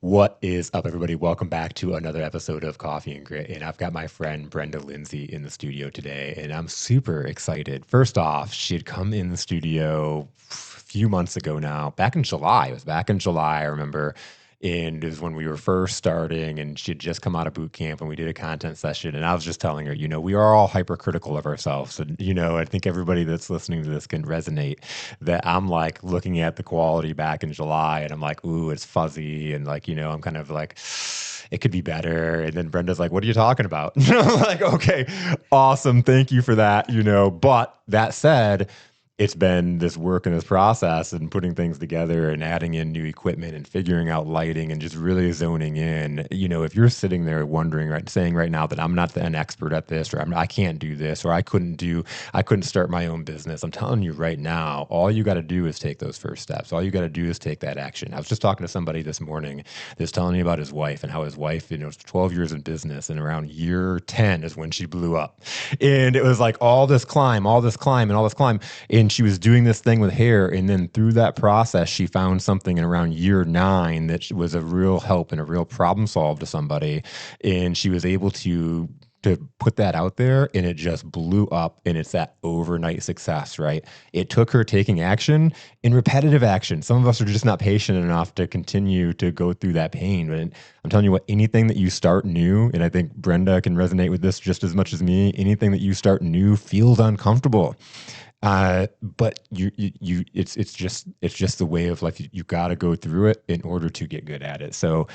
What is up, everybody? Welcome back to another episode of Coffee and Grit. And I've got my friend Brenda Lindsay in the studio today, and I'm super excited. First off, she had come in the studio a few months ago now, back in July. It was back in July, I remember. And it was when we were first starting, and she had just come out of boot camp, and we did a content session. And I was just telling her, we are all hypercritical of ourselves. And, I think everybody that's listening to this can resonate that I'm like looking at the quality back in July and I'm like, ooh, it's fuzzy. And like, I'm kind of like, it could be better. And then Brenda's like, what are you talking about? I'm like, okay, awesome. Thank you for that, But that said, it's been this work and this process and putting things together and adding in new equipment and figuring out lighting and just really zoning in. If you're sitting there wondering, right, saying right now that I'm not an expert at this, or I can't do this, or I couldn't start my own business. I'm telling you right now, all you got to do is take those first steps. All you got to do is take that action. I was just talking to somebody this morning that's telling me about his wife and how his wife, was 12 years in business, and around year 10 is when she blew up. And it was like all this climb, all this climb, and all this climb. And she was doing this thing with hair, and then through that process she found something in around year 9 that was a real help and a real problem solve to somebody, and she was able to put that out there, and it just blew up. And it's that overnight success, right? It took her taking action and repetitive action. Some of us are just not patient enough to continue to go through that pain. But I'm telling you what, anything that you start new, and I think Brenda can resonate with this just as much as me, anything that you start new feels uncomfortable. But it's just the way of life. You got to go through it in order to get good at it. So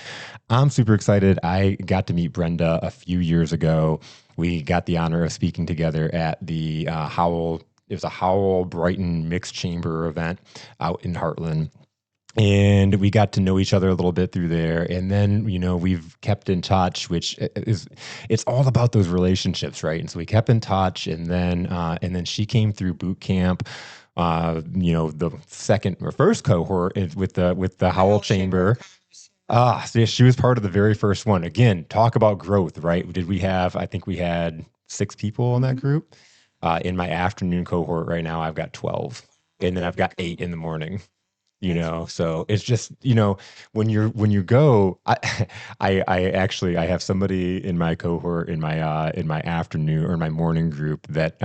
I'm super excited. I got to meet Brenda a few years ago. We got the honor of speaking together at the Howell. It was a Howell Brighton mixed chamber event out in Heartland. And we got to know each other a little bit through there. And then, we've kept in touch, which it's all about those relationships, right? And so we kept in touch, and then she came through boot camp, the second or first cohort with the The Howell whole Chamber of Chamber. Commerce. So yeah, she was part of the very first one. Again, talk about growth, right? I think we had 6 people in that Mm-hmm. group. In my afternoon cohort right now, I've got 12. And then There I've you got go. 8 in the morning. That's So it's just, when you go, I have somebody in my cohort in my afternoon or my morning group that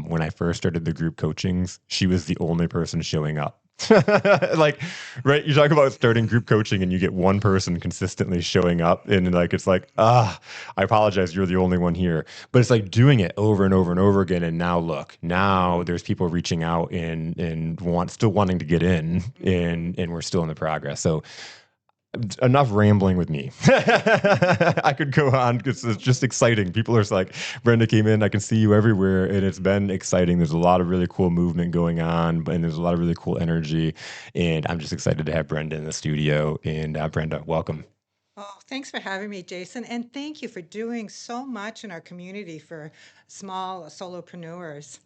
when I first started the group coachings, she was the only person showing up. Like, right, you talk about starting group coaching and you get one person consistently showing up, and like it's like, I apologize, you're the only one here. But it's like doing it over and over and over again. And now look, now there's people reaching out and still wanting to get in, mm-hmm. and we're still in the progress. So enough rambling with me. I could go on because it's just exciting. People are like, Brenda came in, I can see you everywhere. And it's been exciting. There's a lot of really cool movement going on, and there's a lot of really cool energy. And I'm just excited to have Brenda in the studio. And Brenda, welcome. Oh, thanks for having me, Jason. And thank you for doing so much in our community for small solopreneurs.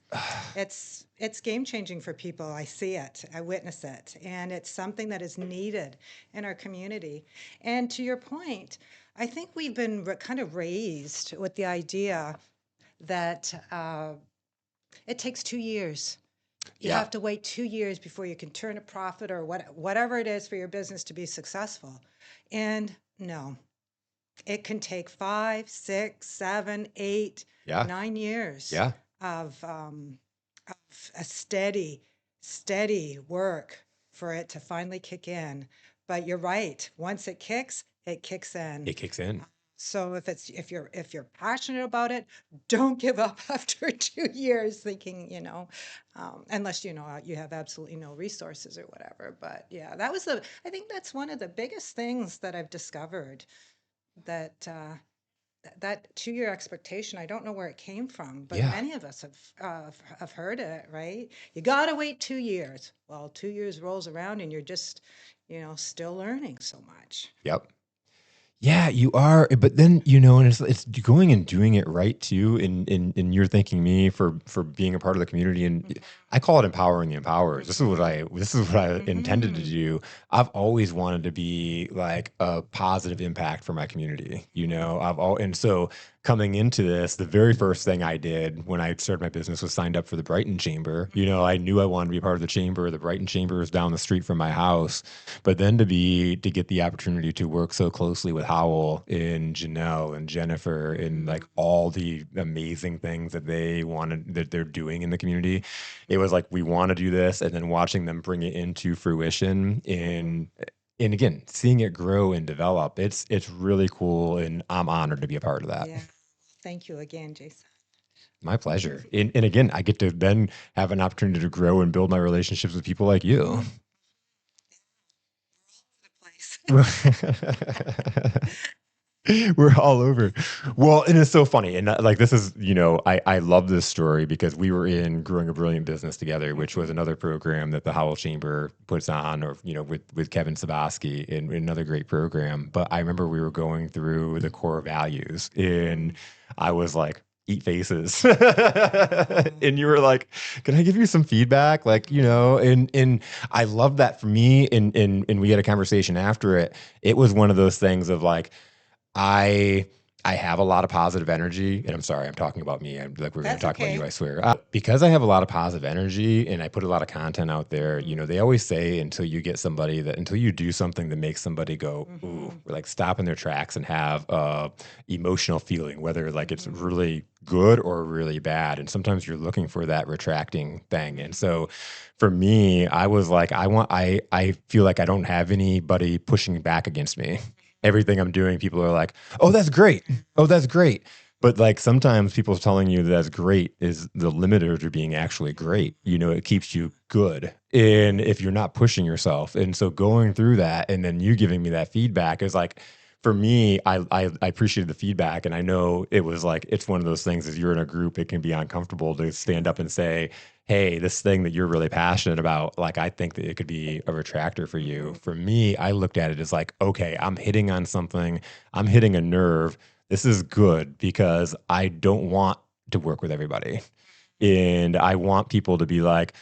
It's game changing for people. I see it, I witness it, and it's something that is needed in our community. And to your point, I think we've been kind of raised with the idea that it takes 2 years. You Yeah. have to wait 2 years before you can turn a profit or whatever it is for your business to be successful. And no, it can take 5, 6, 7, 8, Yeah. 9 years Yeah. of, a steady work for it to finally kick in. But you're right. Once it kicks in. It kicks in. So if you're passionate about it, don't give up after 2 years thinking, unless you have absolutely no resources or whatever. But yeah, I think that's one of the biggest things that I've discovered that that 2 year expectation. I don't know where it came from, but Yeah. many of us have heard it, right? You got to wait 2 years. Well, 2 years rolls around and you're just, still learning so much. Yep. Yeah, you are, but then and it's going and doing it right too, and you're thanking me for being a part of the community, and I call it empowering the empowerers. This is what I intended to Hmm. do. I've always wanted to be like a positive impact for my community. And so coming into this, the very first thing I did when I started my business was signed up for the Brighton Chamber. I knew I wanted to be a part of the chamber. The Brighton Chamber is down the street from my house. But then to get the opportunity to work so closely with Howell and Janelle and Jennifer and like all the amazing things that they're doing in the community, it was like we want to do this, and then watching them bring it into fruition and again, seeing it grow and develop, it's really cool, and I'm honored to be a part of that. Yeah. Thank you again, Jason. My pleasure. And again, I get to then have an opportunity to grow and build my relationships with people like you. The place. We're all over. Well, and it's so funny. And like, this is, I love this story because we were in Growing a Brilliant Business together, which was another program that the Howell Chamber puts on, or, with Kevin Sabosky, and another great program. But I remember we were going through the core values, and I was like, eat faces. And you were like, can I give you some feedback? Like, and I love that for me. And we had a conversation after it. It was one of those things of like, I have a lot of positive energy, and I'm sorry, I'm talking about me. I'm like, we're going to That's talk about okay. you, I swear. Because I have a lot of positive energy and I put a lot of content out there, they always say until you do something that makes somebody go, ooh, or like stop in their tracks and have a emotional feeling, whether like it's really good or really bad. And sometimes you're looking for that retracting thing. And so for me, I was like, I feel like I don't have anybody pushing back against me. Everything I'm doing, people are like, oh, that's great. Oh, that's great. But like sometimes people telling you that's great is the limiter to being actually great. It keeps you good. And if you're not pushing yourself. And so going through that and then you giving me that feedback is like, for me, I appreciated the feedback. And I know it was like, it's one of those things as you're in a group, it can be uncomfortable to stand up and say, hey, this thing that you're really passionate about, like, I think that it could be a retractor for you. For me, I looked at it as like, okay, I'm hitting on something. I'm hitting a nerve. This is good because I don't want to work with everybody. And I want people to be like,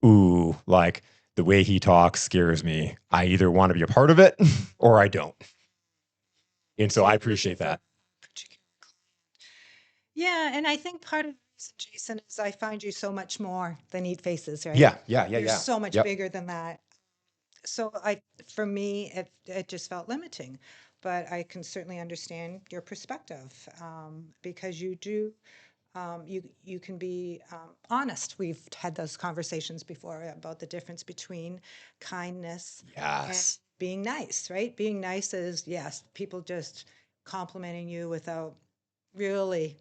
ooh, like the way he talks scares me. I either want to be a part of it or I don't. And so I appreciate that. Yeah, and I think part of the reason, Jason, is I find you so much more than eat faces, right? Yeah. You're so much Yep. bigger than that. So for me, it just felt limiting, but I can certainly understand your perspective, because you do, you can be honest. We've had those conversations before about the difference between kindness and Yes. being nice, right? Being nice is, yes, people just complimenting you without really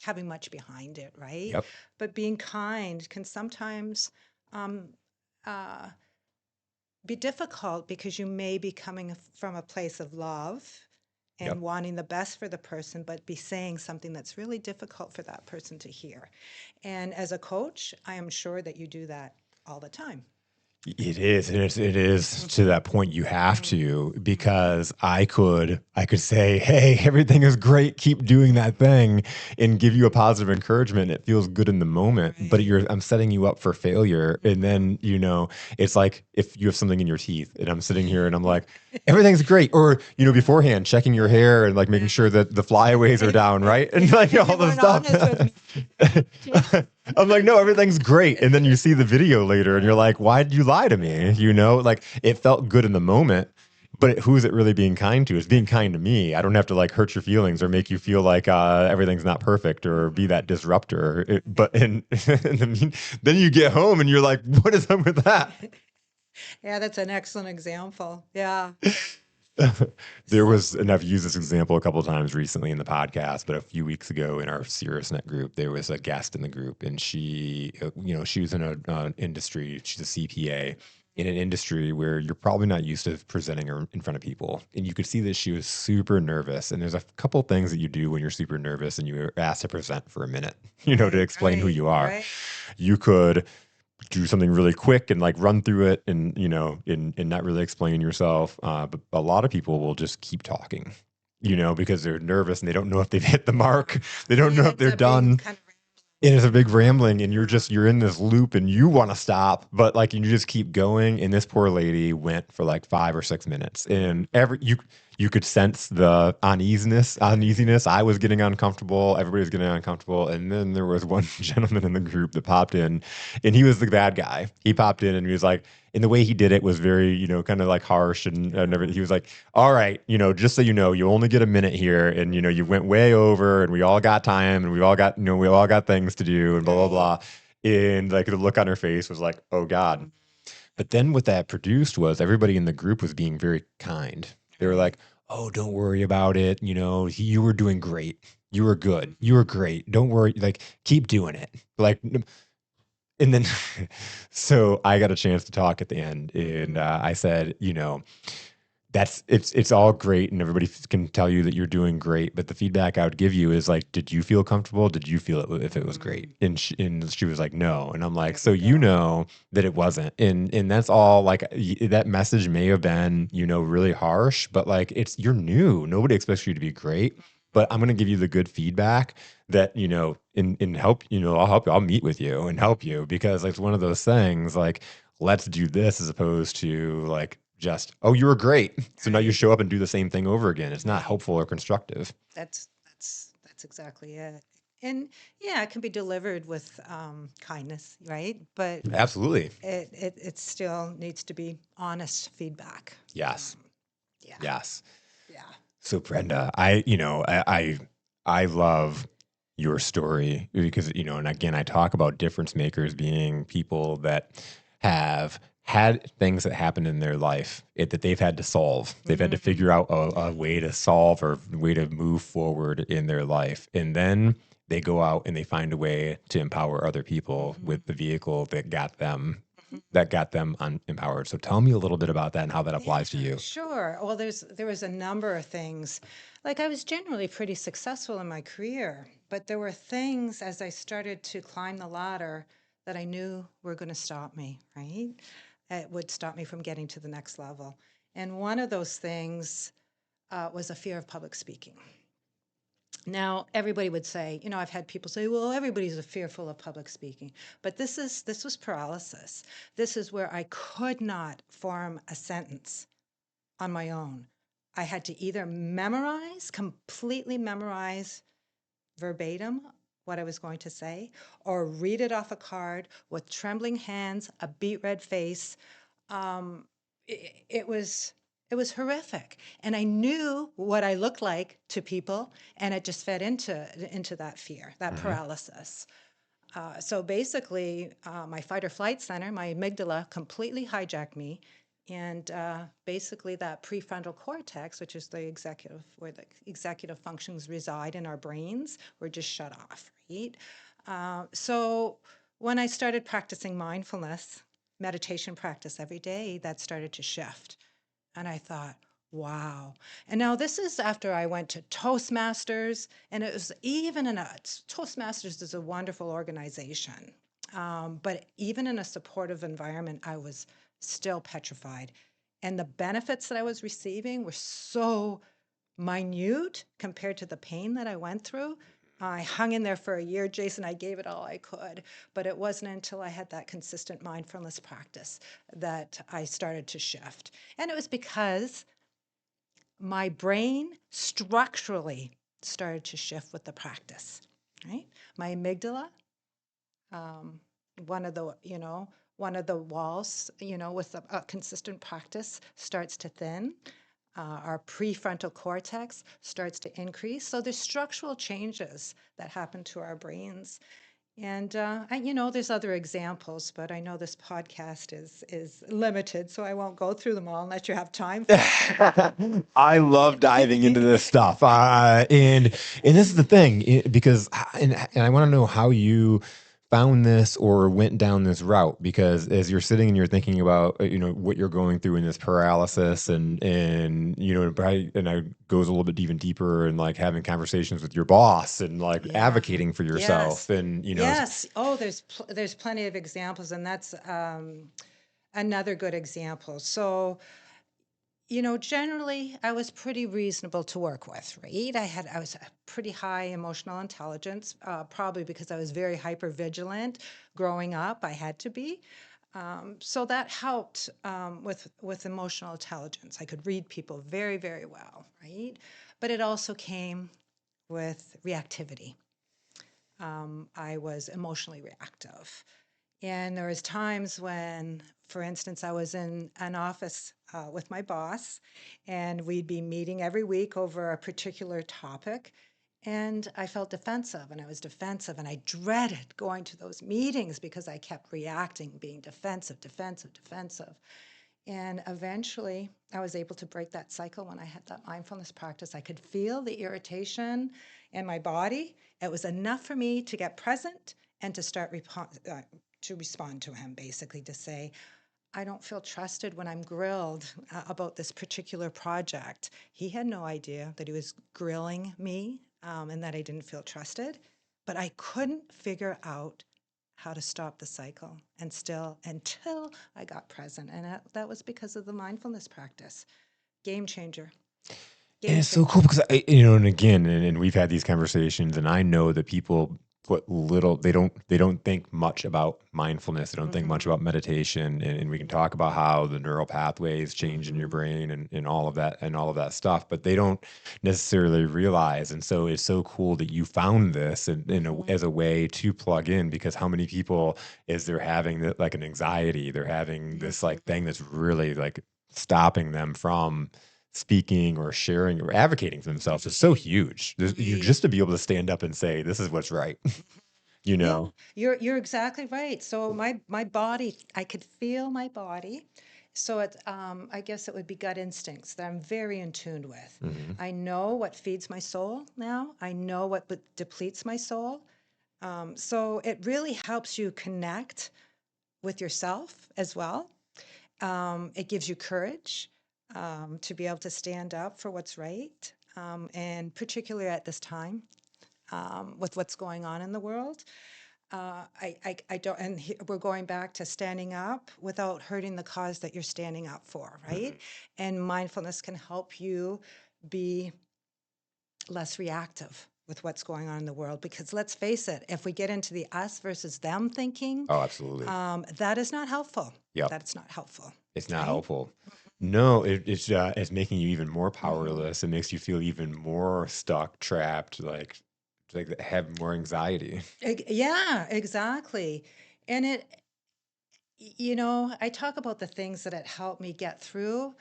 having much behind it, right? Yep. But being kind can sometimes um, uh, be difficult because you may be coming from a place of love and Yep. wanting the best for the person, but be saying something that's really difficult for that person to hear. And as a coach, I am sure that you do that all the time. It is, and it is to that point you have to, because I could say, hey, everything is great, keep doing that thing, and give you a positive encouragement. It feels good in the moment, but Right. I'm setting you up for failure. And then, it's like if you have something in your teeth and I'm sitting here and I'm like, everything's great. Or, beforehand checking your hair and like making sure that the flyaways are down, right? And like If all you the weren't honest with stuff. I'm like, no, everything's great. And then you see the video later and you're like, why did you lie to me? Like it felt good in the moment, but who's it really being kind to? It's being kind to me. I don't have to like hurt your feelings or make you feel like everything's not perfect or be that disruptor. Then you get home and you're like, what is up with that? Yeah, that's an excellent example. Yeah. And I've used this example a couple of times recently in the podcast, but a few weeks ago in our SiriusNet group, there was a guest in the group, and she was in an industry. She's a CPA in an industry where you're probably not used to presenting her in front of people, and you could see that she was super nervous. And there's a couple of things that you do when you're super nervous and you're asked to present for a minute, to explain who you are. Right. You could do something really quick and like run through it and and not really explain yourself, but a lot of people will just keep talking, because they're nervous and they don't know if they've hit the mark. They don't It know if ends they're up being done. kind of. it is a big rambling, and you're in this loop and you want to stop, but like you just keep going. And this poor lady went for like 5 or 6 minutes, and you could sense the uneasiness. I was getting uncomfortable, everybody was getting uncomfortable. And then there was one gentleman in the group that popped in, and he was the bad guy. He popped in and he was like, and the way he did it was very, kind of like harsh and everything. He was like, all right, just so you know, you only get a minute here, and you went way over, and we all got time, and we all got things to do, and blah blah Right. blah. And like the look on her face was like, oh God. But then what that produced was everybody in the group was being very kind. They were Right. like, oh, don't worry about it. You were doing great. You were good. You were great. Don't worry. Like, keep doing it. Like, and then, so I got a chance to talk at the end, and I said, it's all great, and everybody can tell you that you're doing great, but the feedback I would give you is like, did you feel comfortable? Did you feel it if it was great? And she was like, no. And I'm like, There so you go. that it wasn't. And that's all. Like, that message may have been really harsh, but like, you're new. Nobody expects you to be great. But I'm gonna give you the good feedback that in help. I'll help you. I'll meet with you and help you, because like, it's one of those things like, let's do this, as opposed to like just, oh, you were great. So now you Right. show up and do the same thing over again. It's not Right. helpful or constructive. That's exactly it. And yeah, it can be delivered with kindness, right? But Absolutely. it still needs to be honest feedback. Yes. Yeah. Yes. Yeah. So Brenda, I love your story, because, and again, I talk about difference makers being people that have had things that happen in their life that they've had to solve. They've had to Mm, figure out a way to solve, or way to move forward in their life. And then they go out and they find a way to empower other people mhm, with the vehicle mhm. that got them empowered. So tell me a little bit about that and how that Yeah, applies to you. sure. Well, there was a number of things. Like I was generally pretty successful in my career, but there were things as I started to climb the ladder that I knew were going to stop me, right? It would stop me from getting to the next level. And one of those things was a fear of public speaking. Now, everybody would say, I've had people say, well, everybody's fearful of public speaking. But this was paralysis. This is where I could not form a sentence on my own. I had to either completely memorize verbatim what I was going to say, or read it off a card with trembling hands, a beet red face. Um, it was horrific, and I knew what I looked like to people, and it just fed into that fear, that Hmm. paralysis. So basically, my fight or flight center, my amygdala, completely hijacked me. And basically, that prefrontal cortex, which is where the executive functions reside in our brains, were just shut off, right? So when I started practicing mindfulness, meditation practice every day, that started to shift. And I thought, wow. And now this is after I went to Toastmasters, and it was even in a Toastmasters is a wonderful organization. But even in a supportive environment, I was still petrified. And the benefits that I was receiving were so minute compared to the pain that I went through. I hung in there for a year, Jason. I gave it all I could, but it wasn't until I had that consistent mindfulness practice that I started to shift. And it was because my brain structurally started to shift with the practice, right? My amygdala, um, one of the, one of the walls, with a consistent practice starts to thin. Our prefrontal cortex starts to increase. So there's structural changes that happen to our brains. And there's other examples, but I know this podcast is limited, so I won't go through them all unless you have time for I love diving into this it. stuff, and this is the thing, because and I want to know how you found this or went down this route, because as you're sitting and you're thinking about what you're going through in this paralysis, and probably, and I goes a little bit even deeper, and like having conversations with your boss, and like Yeah. advocating for yourself, Yes. and Yes. Oh, there's plenty of examples, and that's another good example. So Generally, I was pretty reasonable to work with, right? I was a pretty high emotional intelligence, probably because I was very hyper vigilant growing up. I had to be. So that helped with emotional intelligence. I could read people very, very well, right? But it also came with reactivity. I was emotionally reactive. And there was times when, for instance, I was in an office with my boss, and we'd be meeting every week over a particular topic. And I felt defensive, and I was defensive, and I dreaded going to those meetings because I kept reacting, being defensive, defensive, defensive. And eventually, I was able to break that cycle when I had that mindfulness practice. I could feel the irritation in my body. It was enough for me to get present and to start to respond to him, basically to say, I don't feel trusted when I'm grilled about this particular project. He had no idea that he was grilling me and that I didn't feel trusted, but I couldn't figure out how to stop the cycle and still until I got present. And that was because of the mindfulness practice. Game changer. And Game it's so cool changer. because and again, and we've had these conversations, and I know that people put little, they don't think much about mindfulness. They don't think much Mm-hmm. about meditation, and we can talk about how the neural pathways change in your Mm-hmm. brain and all of that stuff, but they don't necessarily realize. And so it's so cool that you found this Mm-hmm. as a way to plug in, because how many people is they're having that, like an anxiety, they're having this like Mm-hmm. thing that's really like stopping them from speaking or sharing or advocating for themselves is so Right. huge. You Right. just to be able to stand up and say, "This is what's right," you Yeah, know? you're exactly right. So my body, I could feel my body. So I guess it would be gut instincts that I'm very in tune with. Mhm. I know what feeds my soul now. I know what depletes my soul. So it really helps you connect with yourself as well. It gives you courage to be able to stand up for what's right, and particularly at this time with what's going on in the world. I don't, and we're going back to standing up without hurting the cause that you're standing up for, right? Mhm. And mindfulness can help you be less reactive with what's going on in the world. Because let's face it, if we get into the us versus them thinking, Oh, absolutely. that is not helpful. Yep. That's not helpful, It's not right? helpful. No, it's making you even more Mm-hmm. powerless. It makes you feel even more stuck, trapped, like have more anxiety. Yeah, exactly. And I talk about the things that it helped me get through,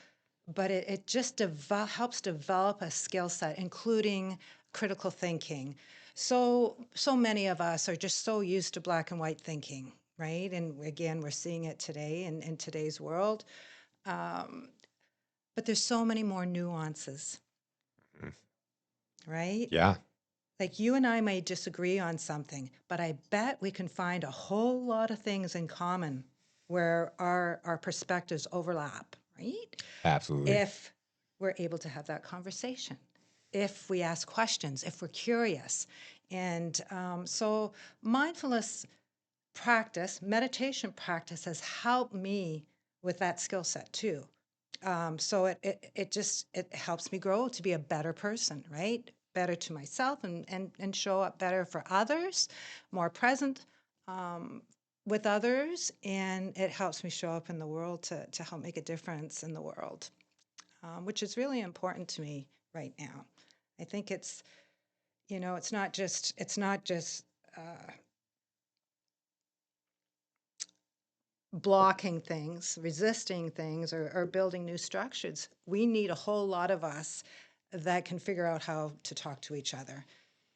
but it just helps develop a skill set, including critical thinking. So many of us are just so used to black and white thinking, right? And again, we're seeing it today in today's world. Um, but there's so many more nuances, Mhm. right? Yeah. Like you and I may disagree on something, but I bet we can find a whole lot of things in common where our perspectives overlap, right? Absolutely. If we're able to have that conversation, if we ask questions, if we're curious. And so mindfulness practice, meditation practice has helped me with that skill set too. So it helps me grow to be a better person, right? Better to myself and show up better for others, more present um, with others, and it helps me show up in the world to help make a difference in the world, which is really important to me right now. I think it's not just uh, blocking things, resisting things, or building new structures. We need a whole lot of us that can figure out how to talk to each other.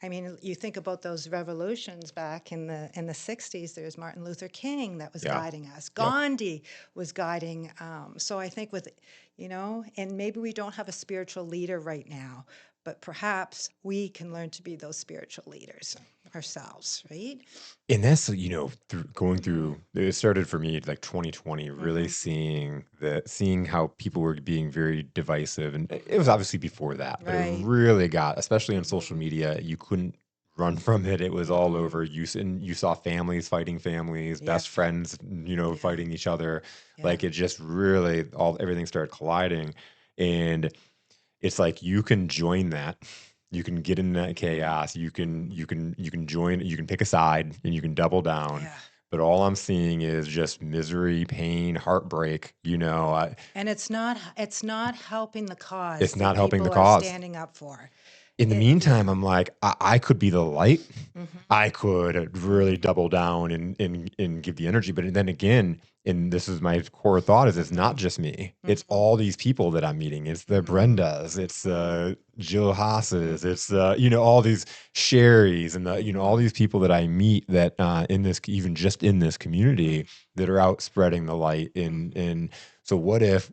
I mean, you think about those revolutions back in the 60s. There's Martin Luther King that was Yeah. guiding us. Yep. Gandhi was guiding. So I think and maybe we don't have a spiritual leader right now, but perhaps we can learn to be those spiritual leaders ourselves, right? And that's, going through it started for me like 2020, really Mm-hmm. seeing how people were being very divisive. And it was Mm-hmm. obviously before that, but it Right. really got, especially on social Mm-hmm. media, you couldn't run from it. It was all Mm-hmm. over. You saw families fighting families, Yeah. best friends, Yeah. fighting each other. Yeah. Like it just really all everything started colliding. And it's like you can join that. You can get in that chaos. You can join, you can pick a side and you can double down. Yeah. But all I'm seeing is just misery, pain, heartbreak. And it's not helping the cause It's that not helping the people are cause. standing up for. In the Yeah. meantime, I'm like, I could be the light. Hmm. I could really double down and give the energy. But then again, and this is my core thought is it's not just me. It's Hmm. all these people that I'm meeting. It's the Hmm. Brendas, it's Jill Haas's, it's all these Sherry's and all Hmm. these people that I meet that in this, even just in this community, that are out spreading the light. And so what if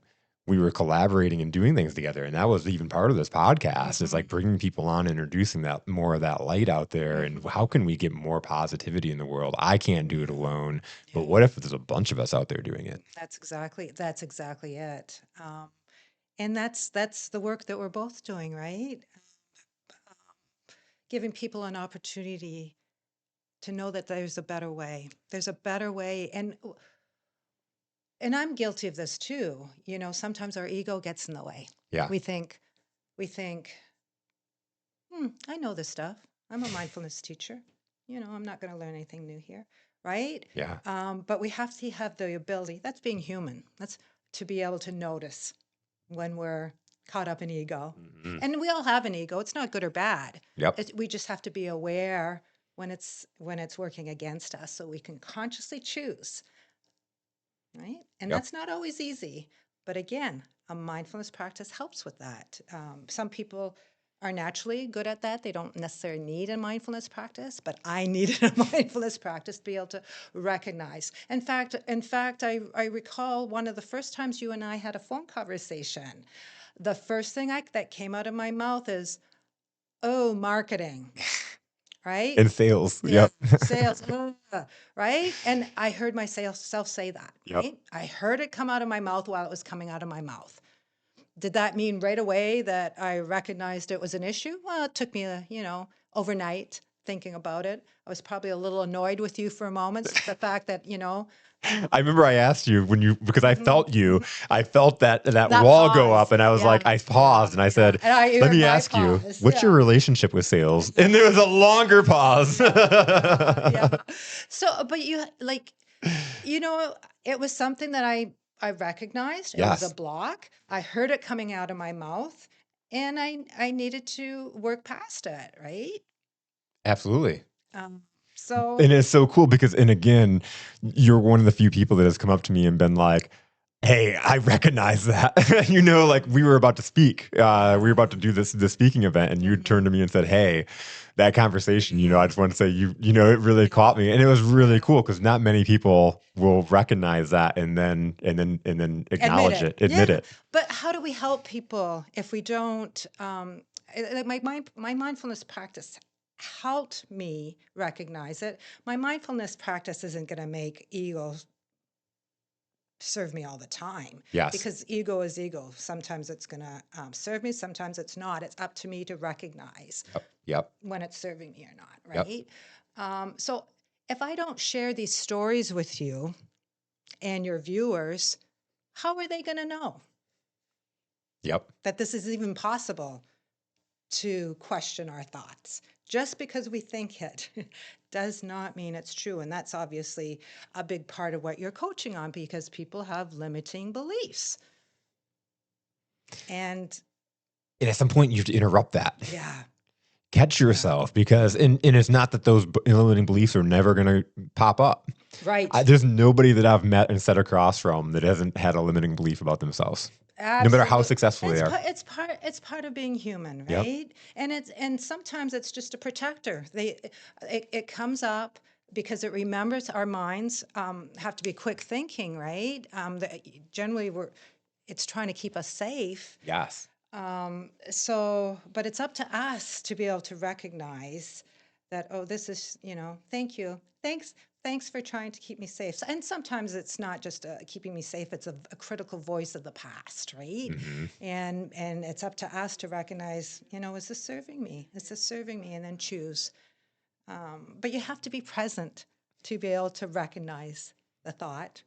we were collaborating and doing things together? And that was even part of this podcast, is Hmm. like bringing people on, introducing that more of that light out there. And Hmm. how can we get more positivity in the world? I can't do it alone, but Yeah. what if there's a bunch of us out there doing it? That's exactly it. And that's the work that we're both doing, right? Giving people an opportunity to know that there's a better way. There's a better way, and I'm guilty of this too. Sometimes our ego gets in the way. Yeah. We think, I know this stuff. I'm a mindfulness teacher. I'm not going to learn anything new here, right? Yeah. But we have to have the ability. That's being human. That's to be able to notice when we're caught up in ego. Mhm. And we all have an ego. It's not good or bad. Yep. We just have to be aware when it's working against us, so we can consciously choose, right? And Yep. that's not always easy. But again, a mindfulness practice helps with that. Some people are naturally good at that. They don't necessarily need a mindfulness practice, but I needed a mindfulness practice to be able to recognize. In fact, I recall one of the first times you and I had a phone conversation. The first thing that came out of my mouth is, "Oh, marketing," right? In sales. Yeah, Yep. sales, right? And I heard myself say that, Yep. right? I heard it come out of my mouth while it was coming out of my mouth. Did that mean right away that I recognized it was an issue? Well, it took me, overnight thinking about it. I was probably a little annoyed with you for a moment. The fact that, I remember I asked you because mhm, mhm, I felt that that wall go up, pause. and I was like, Yeah, I yeah, paused and I yeah. said, And you let heard me my ask you, pause. what's your Yeah. relationship with sales? And there Yeah. was a longer pause. Yeah. Yeah. So, but you know, it was something that I recognized. It was a Yes, block. I heard it coming out of my mouth, and I needed to work past it, right? absolutely. Um, so And it's so cool because, and again, you're one of the few people that has come up to me and been like, hey, I recognize that. Like we were about to speak. We were about to do this speaking event, and you turned mhm, to me and said, hey, that conversation, I just want to say it really yeah, caught me. And it was really yeah. cool because not many people will recognize that and then Admit acknowledge it. it, admit Yeah. it. But how do we help people if we don't? Like my mindfulness practice helped me recognize it. My mindfulness practice isn't going to make ego serve me all the time, Yes. because ego is ego. Sometimes it's going to serve me, sometimes it's not. It's up to me to recognize Yep. Yep. when it's serving me or not, Yep. right? So if I don't share these stories with you and your viewers, how are they going to know Yep. that this is even possible to question our thoughts? Just because we think it does not mean it's true. And that's obviously a big part of what you're coaching on, because people have limiting beliefs. And And at some point, you have to interrupt that. yeah, Catch yeah, yourself because, and it's not that those limiting beliefs are never going to pop up. right. There's nobody that I've met and sat across from that hasn't had a limiting belief about themselves, no matter how Absolutely. successful they It's are. part it's part it's part of being human, Yep. right? And sometimes it's just a protector. It comes up because it remembers. Our minds have to be quick thinking, right? Generally it's trying to keep us safe. Yes. But it's up to us to be able to recognize that, oh, this is, thank you. Thanks for trying to keep me safe. And sometimes it's not just keeping me safe, it's a critical voice of the past, right? Hmm. And it's up to us to recognize, is this serving me? Is this serving me? And then choose. But you have to be present to be able to recognize the thought,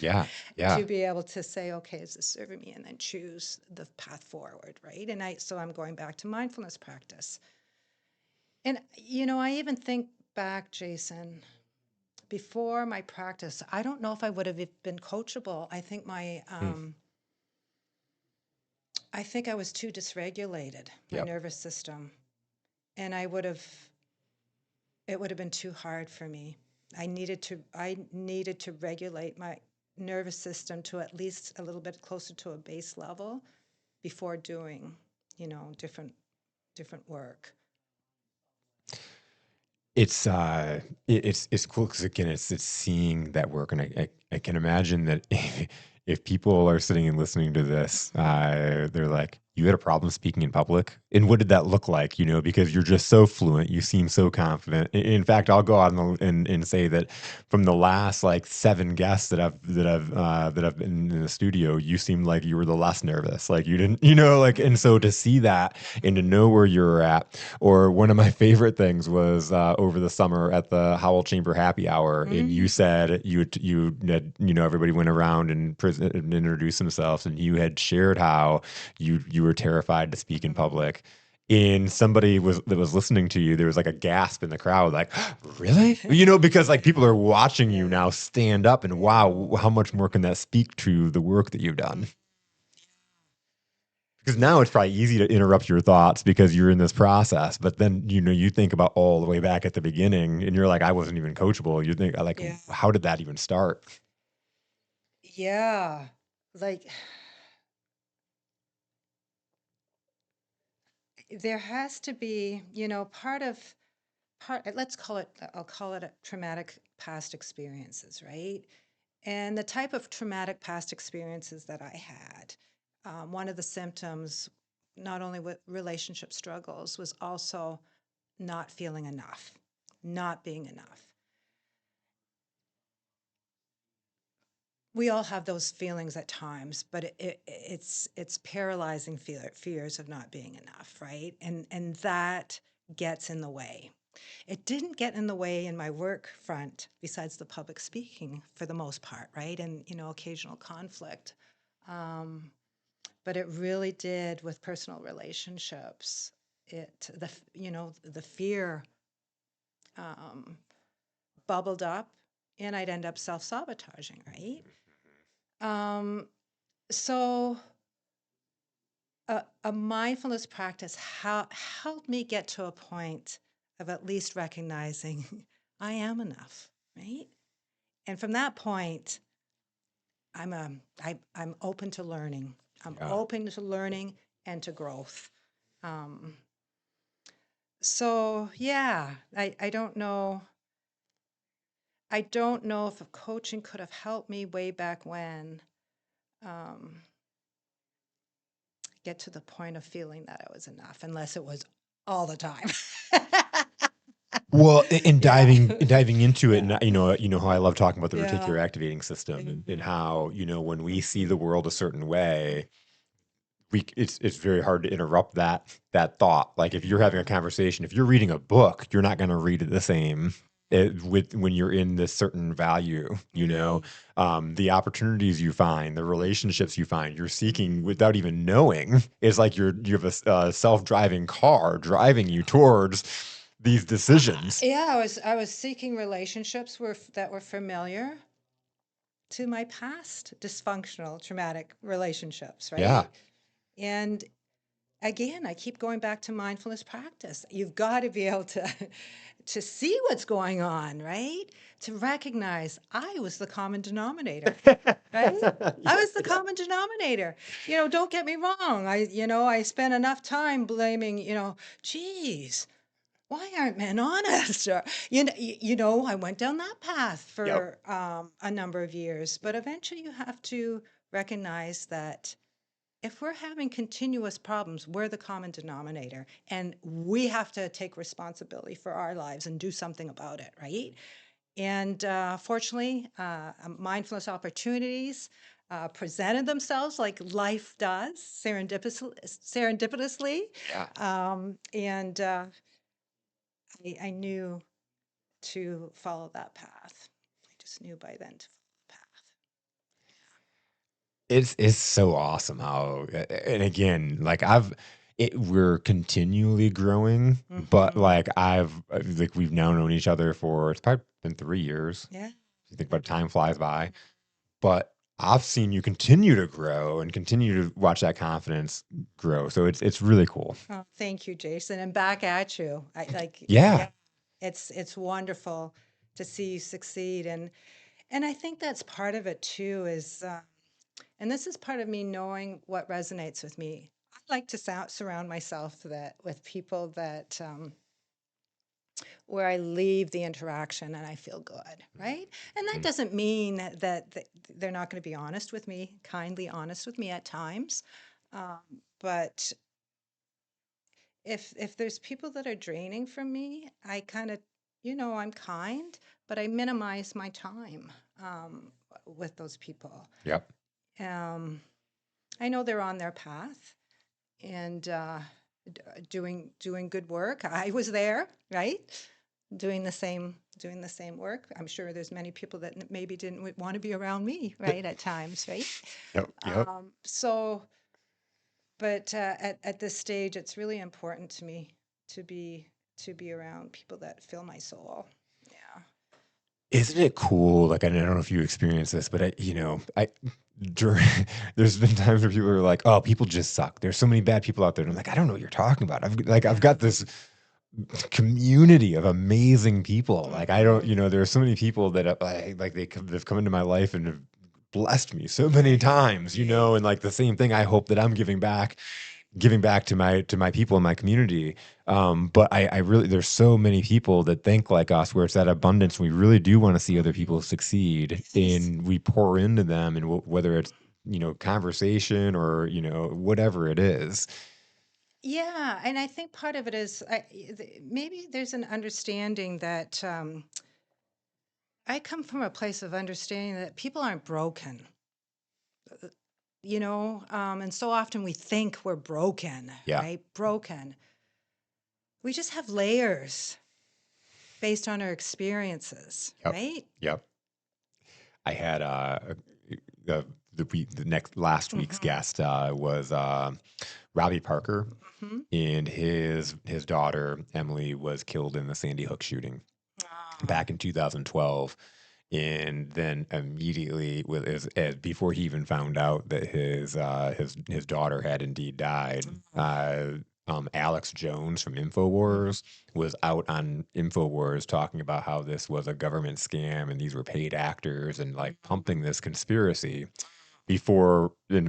Yeah. Yeah. to be able to say, okay, is this serving me? And then choose the path forward, right? So I'm going back to mindfulness practice. And, I even think back, Jason, before my practice, I don't know if I would have been coachable. Mm. I think I was too dysregulated, my Yep. nervous system, and it would have been too hard for me. I needed to regulate my nervous system to at least a little bit closer to a base level before doing, different work. It's cool because again it's seeing that work, and I can imagine that if people are sitting and listening to this, they're like, you had a problem speaking in public, and what did that look like? Because you're just so fluent, you seem so confident. In fact, I'll go out and say that from the last like 7 guests that I've been in the studio, you seemed like you were the less nervous, like you didn't, like, and so to see that and to know where you're at. Or one of my favorite things was over the summer at the Howell Chamber Happy Hour, and you Mm. said you had, everybody went around and introduced themselves, and you had shared how you were terrified to speak in Mm. public. And somebody that was listening to you, there was like a gasp in the crowd, like, really? Because like people are watching you Yeah. now stand up, and Yeah. wow, how much more can that speak to the work that you've done? Mm. Because now it's Yeah. probably easy to interrupt your thoughts because you're in this process. But then, you think about all the way back at the beginning and you're like, I wasn't even coachable. You think, like, Yeah. how did that even start? Yeah. Like, there has to be, let's call it, I'll call it a traumatic past experiences, right? And the type of traumatic past experiences that I had, one of the symptoms, not only with relationship struggles, was also not feeling enough, not being enough. We all have those feelings at times, but it's paralyzing fears of not being enough, right? And that gets in the way. It didn't get in the way in my work front, besides the public speaking for the most part, right? And occasional conflict. Um, but it really did with personal relationships. The fear um, bubbled up, and I'd end up self-sabotaging, right? Um, so a mindfulness practice helped me get to a point of at least recognizing I am enough, right? And from that point, I'm open to learning. I'm Yeah. open to learning and to growth. Um, so yeah, I don't know. I don't know if coaching could have helped me way back when um, get to the point of feeling that I was enough, unless it was all the time. Well, in Yeah. diving into it, and Yeah. how I love talking about the Yeah. reticular activating system, and Mhm. how, when we see Mhm. the world a certain way, it's very hard to interrupt that thought. Like if you're having a Yeah. conversation, if you're reading a book, you're not going to read it the same with when you're in this certain value. Right. The opportunities you find, the relationships you find, you're seeking Mhm. without even knowing. It's like you have a self-driving car driving you towards these decisions. Yeah, I was seeking relationships that were familiar to my past dysfunctional traumatic relationships, Yeah. right? And again, I keep going back to mindfulness practice. You've got to be able to to see what's going on, right? To recognize I was the common denominator, right? I Yeah. was the common denominator. Don't get me wrong. I spent enough time blaming, geez, why aren't men honest? Or, I went down that path Yep. for a number of years, but eventually you have to recognize that if we're having continuous problems, we're the common denominator, and we have to take responsibility for our lives and do something about it, right? And fortunately, mindfulness opportunities presented themselves like life does, serendipitously. Yeah. And I knew to follow that path. I just knew by then. It's so awesome how, and again, like we're continually growing, but Hmm. like like we've now known each other for it's probably been 3 years. Yeah. You think about time flies by, but I've seen you continue to grow and continue to watch that confidence grow. So it's really cool. Oh, thank you, Jason. And back at you. Yeah. Yeah, it's wonderful to see you succeed. And I think that's part of it too, and this is part of me knowing what resonates with me. I like to surround myself with people that where I leave the interaction and I feel good, right? And that Mhm. doesn't mean that they're not going to be honest with me, kindly honest with me at times. Um, but if there's people that are draining from me, I kind of, I'm kind, but I minimize my time with those people. Yep. Um, I know they're on their path and doing good work. I was there, right? Doing the same work. I'm sure there's many people that maybe didn't want to be around me, right, at times, right? Yep. Yep. So, but at this stage, it's really important to me to be to be around people that fill my soul. Yeah. Isn't it cool? Like, I don't know if you experience this, but during, there's been times where people are like, "Oh, people just suck. There's so many bad people out there." And I'm like, I don't know what you're talking about. I've got Yeah. this community of amazing people. Like, I don't, Hmm. there are so many people that they've come into my life and have blessed me so many Right. times, Right. and like the same thing I hope that I'm giving back to my people in my community. But I really there's so many people that think like us, where it's that abundance. We really do want to see other Mhm. people succeed, Yes. and we pour into them, and whether it's conversation or whatever it is. Yeah, and I think part of it is maybe there's an understanding that I come from a place of understanding that people aren't broken, and so often we think we're broken, Yeah. right? Broken. We just have layers based on our experiences, Yep. right? Yep. I had the next last week's Mm-hmm. guest was Robbie Parker, Mm-hmm. and his daughter Emily was killed in the Sandy Hook shooting Ah. back in 2012. And then immediately, as before he even found out that his daughter had indeed died, Alex Jones from Mhm. Infowars was out on Infowars talking about how this was a government scam and these were paid actors and like pumping this conspiracy before they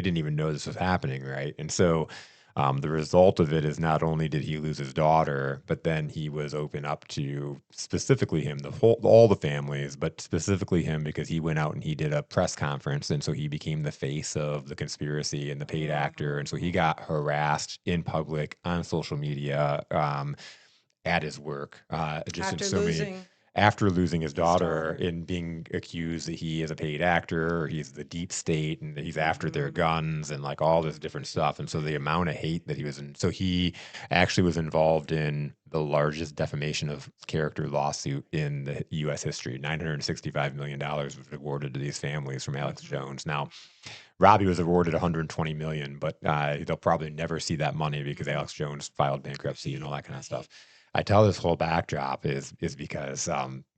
didn't even know this was happening, right? And so the result of it is not only did he lose his daughter, but then he was open up to specifically him, all the families, but specifically him because he went out and he did a press conference, and so he became the face of the conspiracy and the paid actor, and so he Mm. got harassed in public on social media. At his work, just in After so many losing after losing his his daughter daughter. and being accused that he is a paid actor, or he's the deep state, and that he's after their Hmm. guns and like all this different stuff. And so the amount of hate that he was in, so he actually was involved in the largest defamation of character lawsuit in the U.S. history. $965 million was awarded to these families from Alex Hmm. Jones. Now, Robbie was awarded 120 million, but they'll probably never see that money because Hmm. Alex Jones filed bankruptcy and all Right, that kind of stuff. right. I tell this whole backdrop is because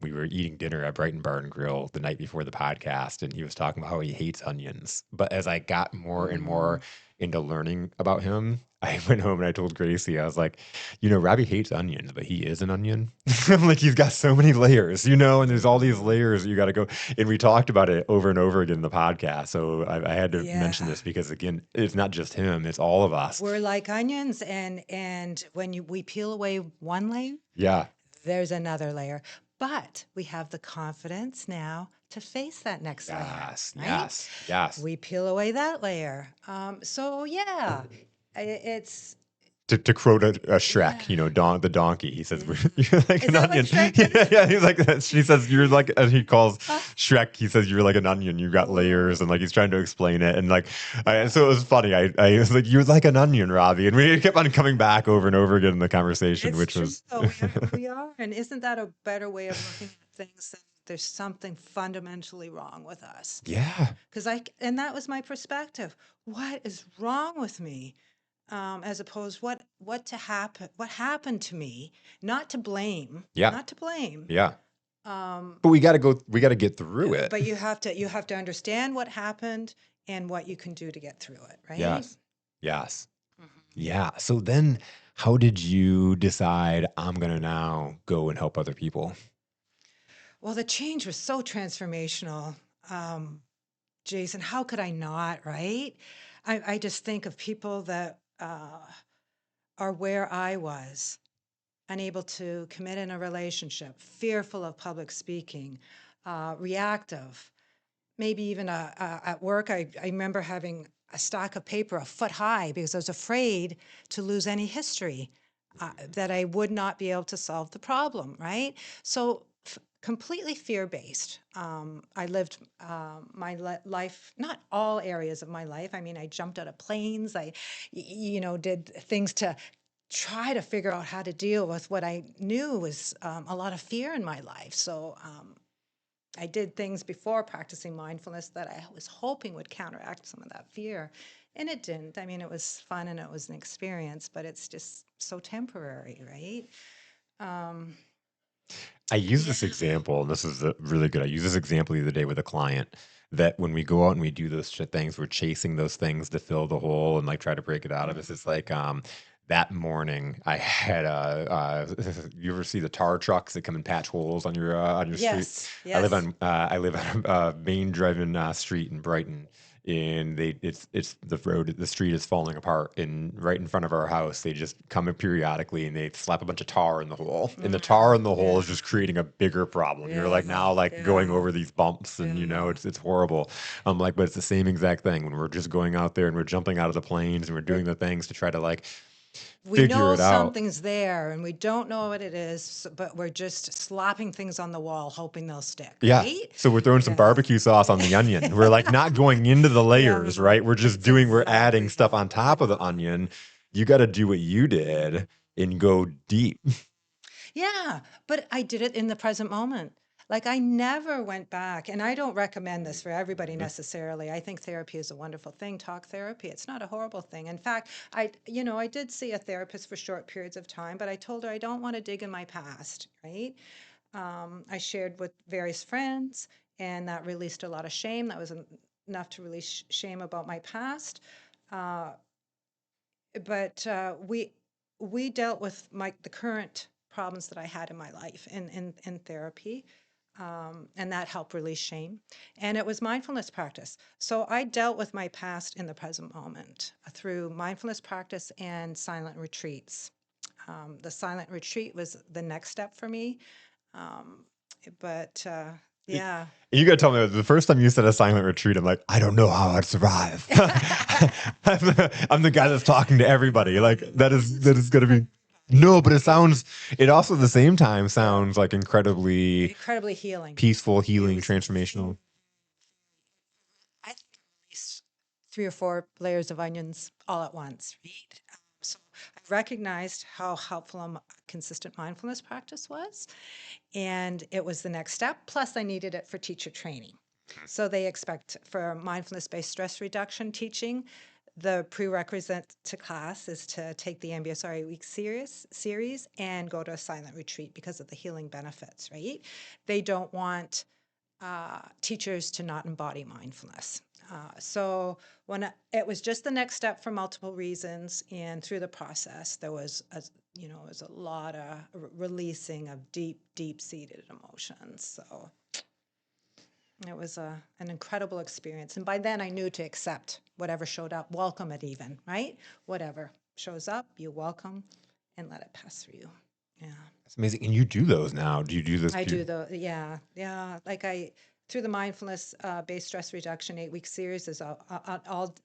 we were eating dinner at Brighton Bar and Grill the night before the podcast, and he was talking about how he hates onions. But as I got more and more Mm. into learning about him, I went home and I told Gracie, I was like, Robbie hates onions, but he is an onion. I'm like, he's got so many layers, and there's all these Hmm. layers that you got to go. And we talked about it over and over again in the podcast. So I had to mention Yeah. this because, again, it's not just him, it's all of us. We're like onions, and when we peel away one layer, Yeah. there's another layer. But we have the confidence now to face that next layer, Yes. right? Yes. Yes. We peel away that layer. So yeah, it's To quote a Shrek, yeah, the donkey, he says, yeah. "You're like Is an that what onion." Shrek Yeah, is? yeah. He's like, she says, "You're like," and he calls Uh, Shrek. He says, "You're like an onion. You've got layers," and oh, like he's trying to explain it, and like, yeah. so it was funny. I was like, "You're like an onion, Robbie," and we kept on coming back over and over again in the conversation, It's which true was, though. We are, and isn't that a better way of looking at things there's something fundamentally wrong with us. Yeah. And that was my perspective. What is wrong with me? As opposed what happened to me, not to blame, Yeah. not to blame. Yeah. Um, But we got to get through it. but you have to understand what happened and what you can do to get through it, right? Yes. Yes. Mhm. Yeah. So then how did you decide I'm going to now go and help other people? Well, the change was so transformational. Jason, how could I not, right? I just think of people that are where I was, unable to commit in a relationship, fearful of public speaking, reactive, maybe even at work. I remember having a stack of paper a foot high because I was afraid to lose any history, that I would not be able to solve the problem, right? So completely fear-based. I lived life, not all areas of my life. I mean, I jumped out of planes. Did things to try to figure out how to deal with what I knew was a lot of fear in my life. So I did things before practicing mindfulness that I was hoping would counteract some of that fear. And it didn't. I mean, it was fun and it was an experience, but it's just so temporary, right? Um, I use yeah. this example, and this is really good. I use this example the other day with a client that when we go out and we do those shit things, we're chasing those things to fill the hole and like try to break it out of us. It's like that morning I had you ever see the tar trucks that come and patch holes on your street? Yes, yes. I live on a main driving street in Brighton, and it's the street is falling apart, and right in front of our house they just come in periodically and they slap a bunch of tar in the hole, and the tar in the hole is Yeah, just creating a bigger problem. You're yeah, like now like going yeah, over these bumps, and yeah. it's horrible. I'm like, but it's the same exact thing when we're just going out there and we're jumping out of the planes and we're doing the things to try to like We figure know it out. something's there and we don't know what it is, but we're just slapping things on the wall, hoping they'll stick, Yeah. right? So we're throwing some Yeah. barbecue sauce on the onion. We're like not going into the Yeah, layers, right? it's We're adding exactly stuff that. on top of the onion. You got to do what you did and go deep. Yeah, but I did it in the present moment. Like I never went back, and I don't recommend this for everybody Mhm. necessarily. I think therapy is a wonderful thing, talk therapy. It's not a horrible thing. In fact, I did see a therapist for short periods of time, but I told her I don't want to dig in my past, right? I shared with various friends, and that released a lot of shame. That was enough to release shame about my past. Uh, but we dealt with the current problems that I had in my life in therapy, and that helped release shame. And it was mindfulness practice. So I dealt with my past in the present moment through mindfulness practice and silent retreats. The silent retreat was the next step for me, um, but yeah. You got to tell me the first time you said a silent retreat, I'm like, I don't know how I'd survive. I'm the guy that's talking to everybody. Like that is going to be no, but it also at the same time sounds like incredibly Incredibly healing. peaceful, It healing, was, transformational. I think, at least 3 or 4 layers of onions all at once, right? So I recognized how helpful a consistent mindfulness practice was, and it was the next step. Plus, I needed it for teacher training. So they expect for mindfulness-based stress reduction teaching, the prerequisite to class is to take the MBSR 8-week series and go to a silent retreat because of the healing benefits, right? They don't want teachers to not embody mindfulness. So it was just the next step for multiple reasons, and through the process, there was was a lot of releasing of deep seated emotions. So it was an incredible experience, and by then I knew to accept whatever showed up, welcome it even, right? Whatever shows up, you welcome, and let it pass through you. Yeah. It's amazing. And you do those now. Do you do this? I do yeah, yeah. Like through the mindfulness based stress reduction 8-week series is an all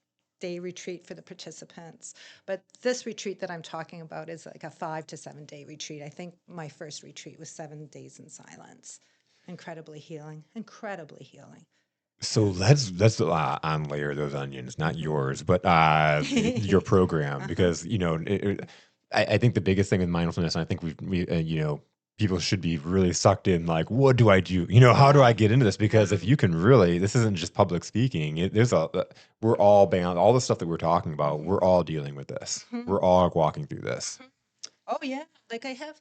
day retreat for the participants. But this retreat that I'm talking about is like a 5 to 7 day retreat. I think my first retreat was 7 days in silence. Incredibly healing, incredibly healing. So let's unlayer those onions, not yours, but your program, Uh-huh. because I think the biggest thing with mindfulness, and I think we people should be really sucked in, like, what do I do? You know, how do I Yeah. get into this? Because Yeah. if you can really, this isn't just public speaking. There's we're all bound, all the stuff that we're talking about, Mhm. we're all dealing with this. Mhm. We're all walking through this. Mhm. Oh, yeah. Like I have,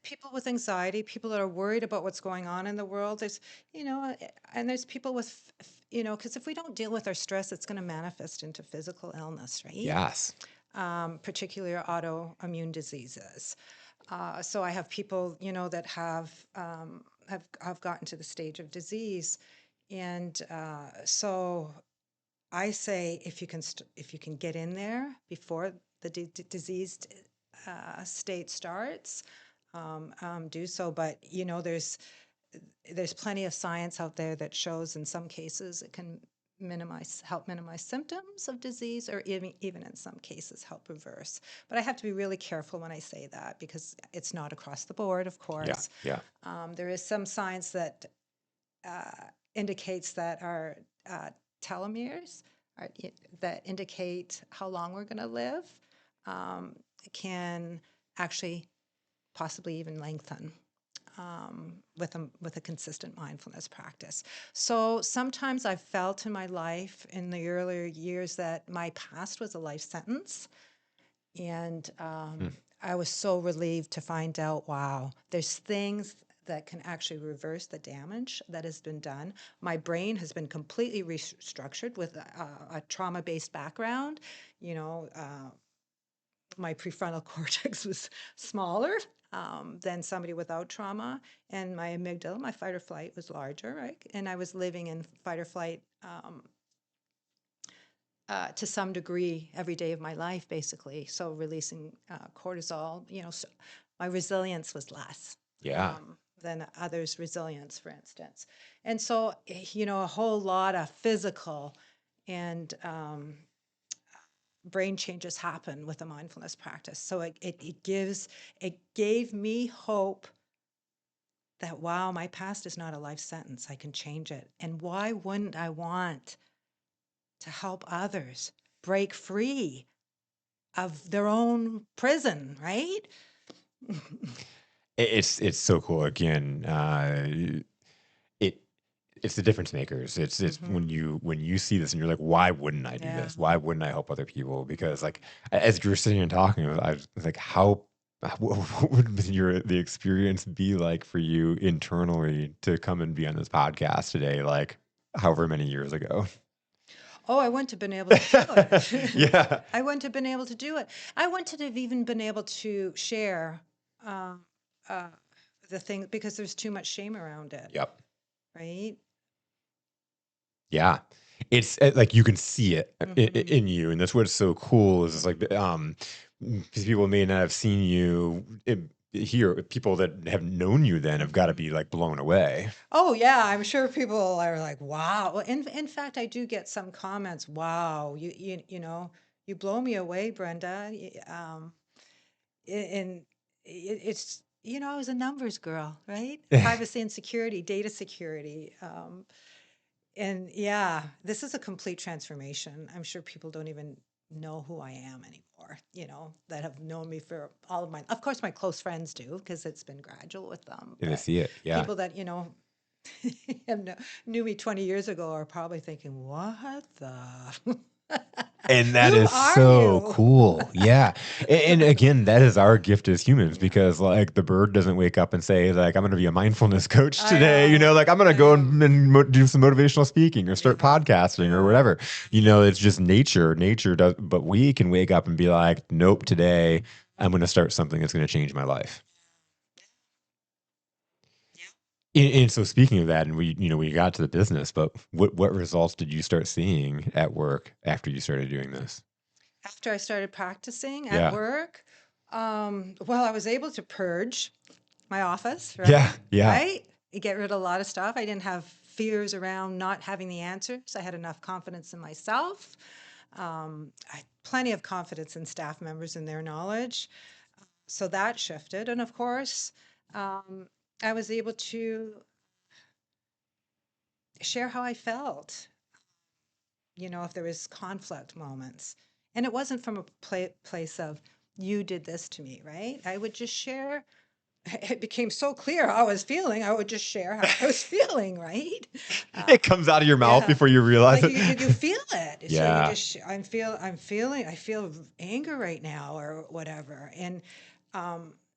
people with anxiety, people that are worried about what's going on in the world. And there's people with, because if we don't deal with our stress, it's going to manifest into physical illness, right? Yes. Particularly autoimmune diseases. So I have people, that have gotten to the stage of disease, and so I say if you can get in there before the diseased state starts, do so. But there's plenty of science out there that shows in some cases it can help minimize symptoms of disease, or even in some cases help reverse. But I have to be really careful when I say that because it's not across the board, of Yeah. course. Yeah. There is some science that uh, indicates that our telomeres that indicate how long we're going to live um, can actually possibly even lengthen with a consistent mindfulness practice. So sometimes I've felt in my life in the earlier years that my past was a life sentence, and Hmm. I was so relieved to find out, wow, there's things that can actually reverse the damage that has been done. My brain has been completely restructured with a trauma-based background. You know, my prefrontal cortex was smaller than somebody without trauma, and my amygdala, my fight or flight, was larger, right? And I was living in fight or flight to some degree every day of my life, basically. So releasing cortisol, so my resilience was less Yeah. than others' resilience, for instance. And so, a whole lot of physical and brain changes happen with the mindfulness practice. So it gave me hope that, wow, my past is not a life sentence. I can change it. And why wouldn't I want to help others break free of their own prison, right? It's so cool. Again, it it's the difference makers. It's when Hmm. you see this and you're like, why wouldn't I do Yeah. this? Why wouldn't I help other people? Because like as you were sitting and talking, I was like, how what would the experience be like for you internally to come and be on this podcast today? Like however many years ago. Oh, I wouldn't have been able to do it. Yeah. I wouldn't have been able to do it. I wouldn't have even been able to share um, uh, the thing because there's too much shame around it, Yep. right? Yeah. It's like you can see it Hmm. in you, and that's what's so cool is it's like because people may not have seen you here. People that have known you then have got to Hmm. be like blown away. Oh yeah, I'm sure people are like, "Wow." Well, in fact, I do get some comments. Wow, you blow me away, Brenda. And it's I was a numbers girl, right? Privacy and security, data security. And yeah, this is a complete transformation. I'm sure people don't even know who I am anymore, that have known me for all of my, of course, my close friends do, because it's been gradual with them. And they But see it. Yeah. people that, have knew me 20 years ago are probably thinking, what the? And that Who is are so you? cool. Yeah. And again, that is our gift as humans Yeah, because like the bird doesn't wake up and say like I'm going to be a mindfulness coach I today, you know, know. like I'm going to I go know. and do some motivational speaking or start Yeah. podcasting or Yeah. whatever. You know, it's just nature. Nature does, but we can wake up and be like, nope, today I'm going to start something that's going to change my life. And so speaking of that, and we got to the business, but what results did you start seeing at work after you started doing this? After I started practicing at Yeah. work, well, I was able to purge my office, Yeah. right? Yeah. Right? You get rid of a lot of stuff. I didn't have fears around not having the answers. I had enough confidence in myself. I had plenty of confidence in staff members and their knowledge. So that shifted. And of course, um, I was able to share how I felt, if there was conflict moments. And it wasn't from a place of, you did this to me, right? I would just share it became so clear how I was feeling, I would just share how I was feeling, right? Uh, It comes out of your mouth yeah, before you realize like it. you feel it, so you Yeah. just I feel anger right now or whatever. And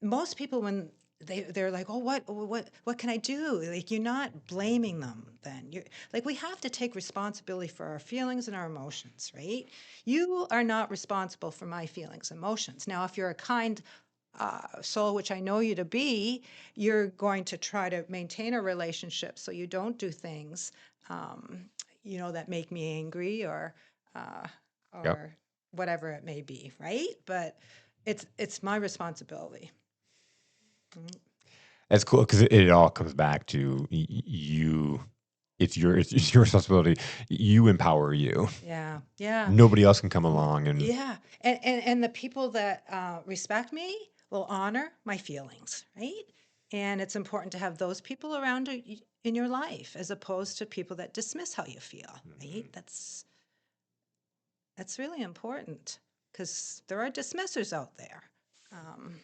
most people when they're like, oh, what can I do? Like you're not blaming them. Then you're like we have to take responsibility for our feelings and our emotions, right? You are not responsible for my feelings, emotions. Now, if you're a kind soul, which I know you to be, you're going to try to maintain a relationship so you don't do things, um, that make me angry uh, Yep. or whatever it may be, right? But it's my responsibility. Mm. That's cool because it all comes back to you. It's your responsibility. You empower you. Yeah, yeah. Nobody else can come along and Yeah, and the people that respect me will honor my feelings, right? And it's important to have those people around in your life as opposed to people that dismiss how you feel, right? That's really important because there are dismissers out there. Um,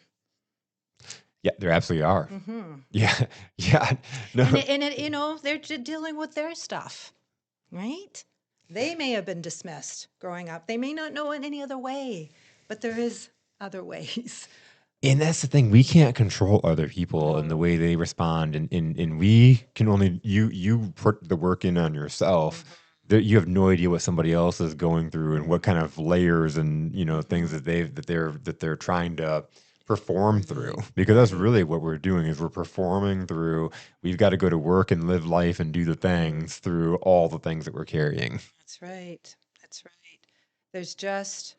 yeah, there absolutely are. mhm. Yeah, yeah. And No, they're dealing with their stuff, right? They may have been dismissed growing up. They may not know it any other way, but there is other ways. and that's the thing. We can't control other people and the No. way they respond, and we can only you put the work in on yourself. Mhm. You have no idea what somebody else is going through and what kind of layers and things Mhm. that they're trying to perform through. Right, Because that's right. really what we're doing is we're performing through. We've got to go to work and live life and do the Mhm. things through all the things that we're carrying. That's right. That's right. There's just,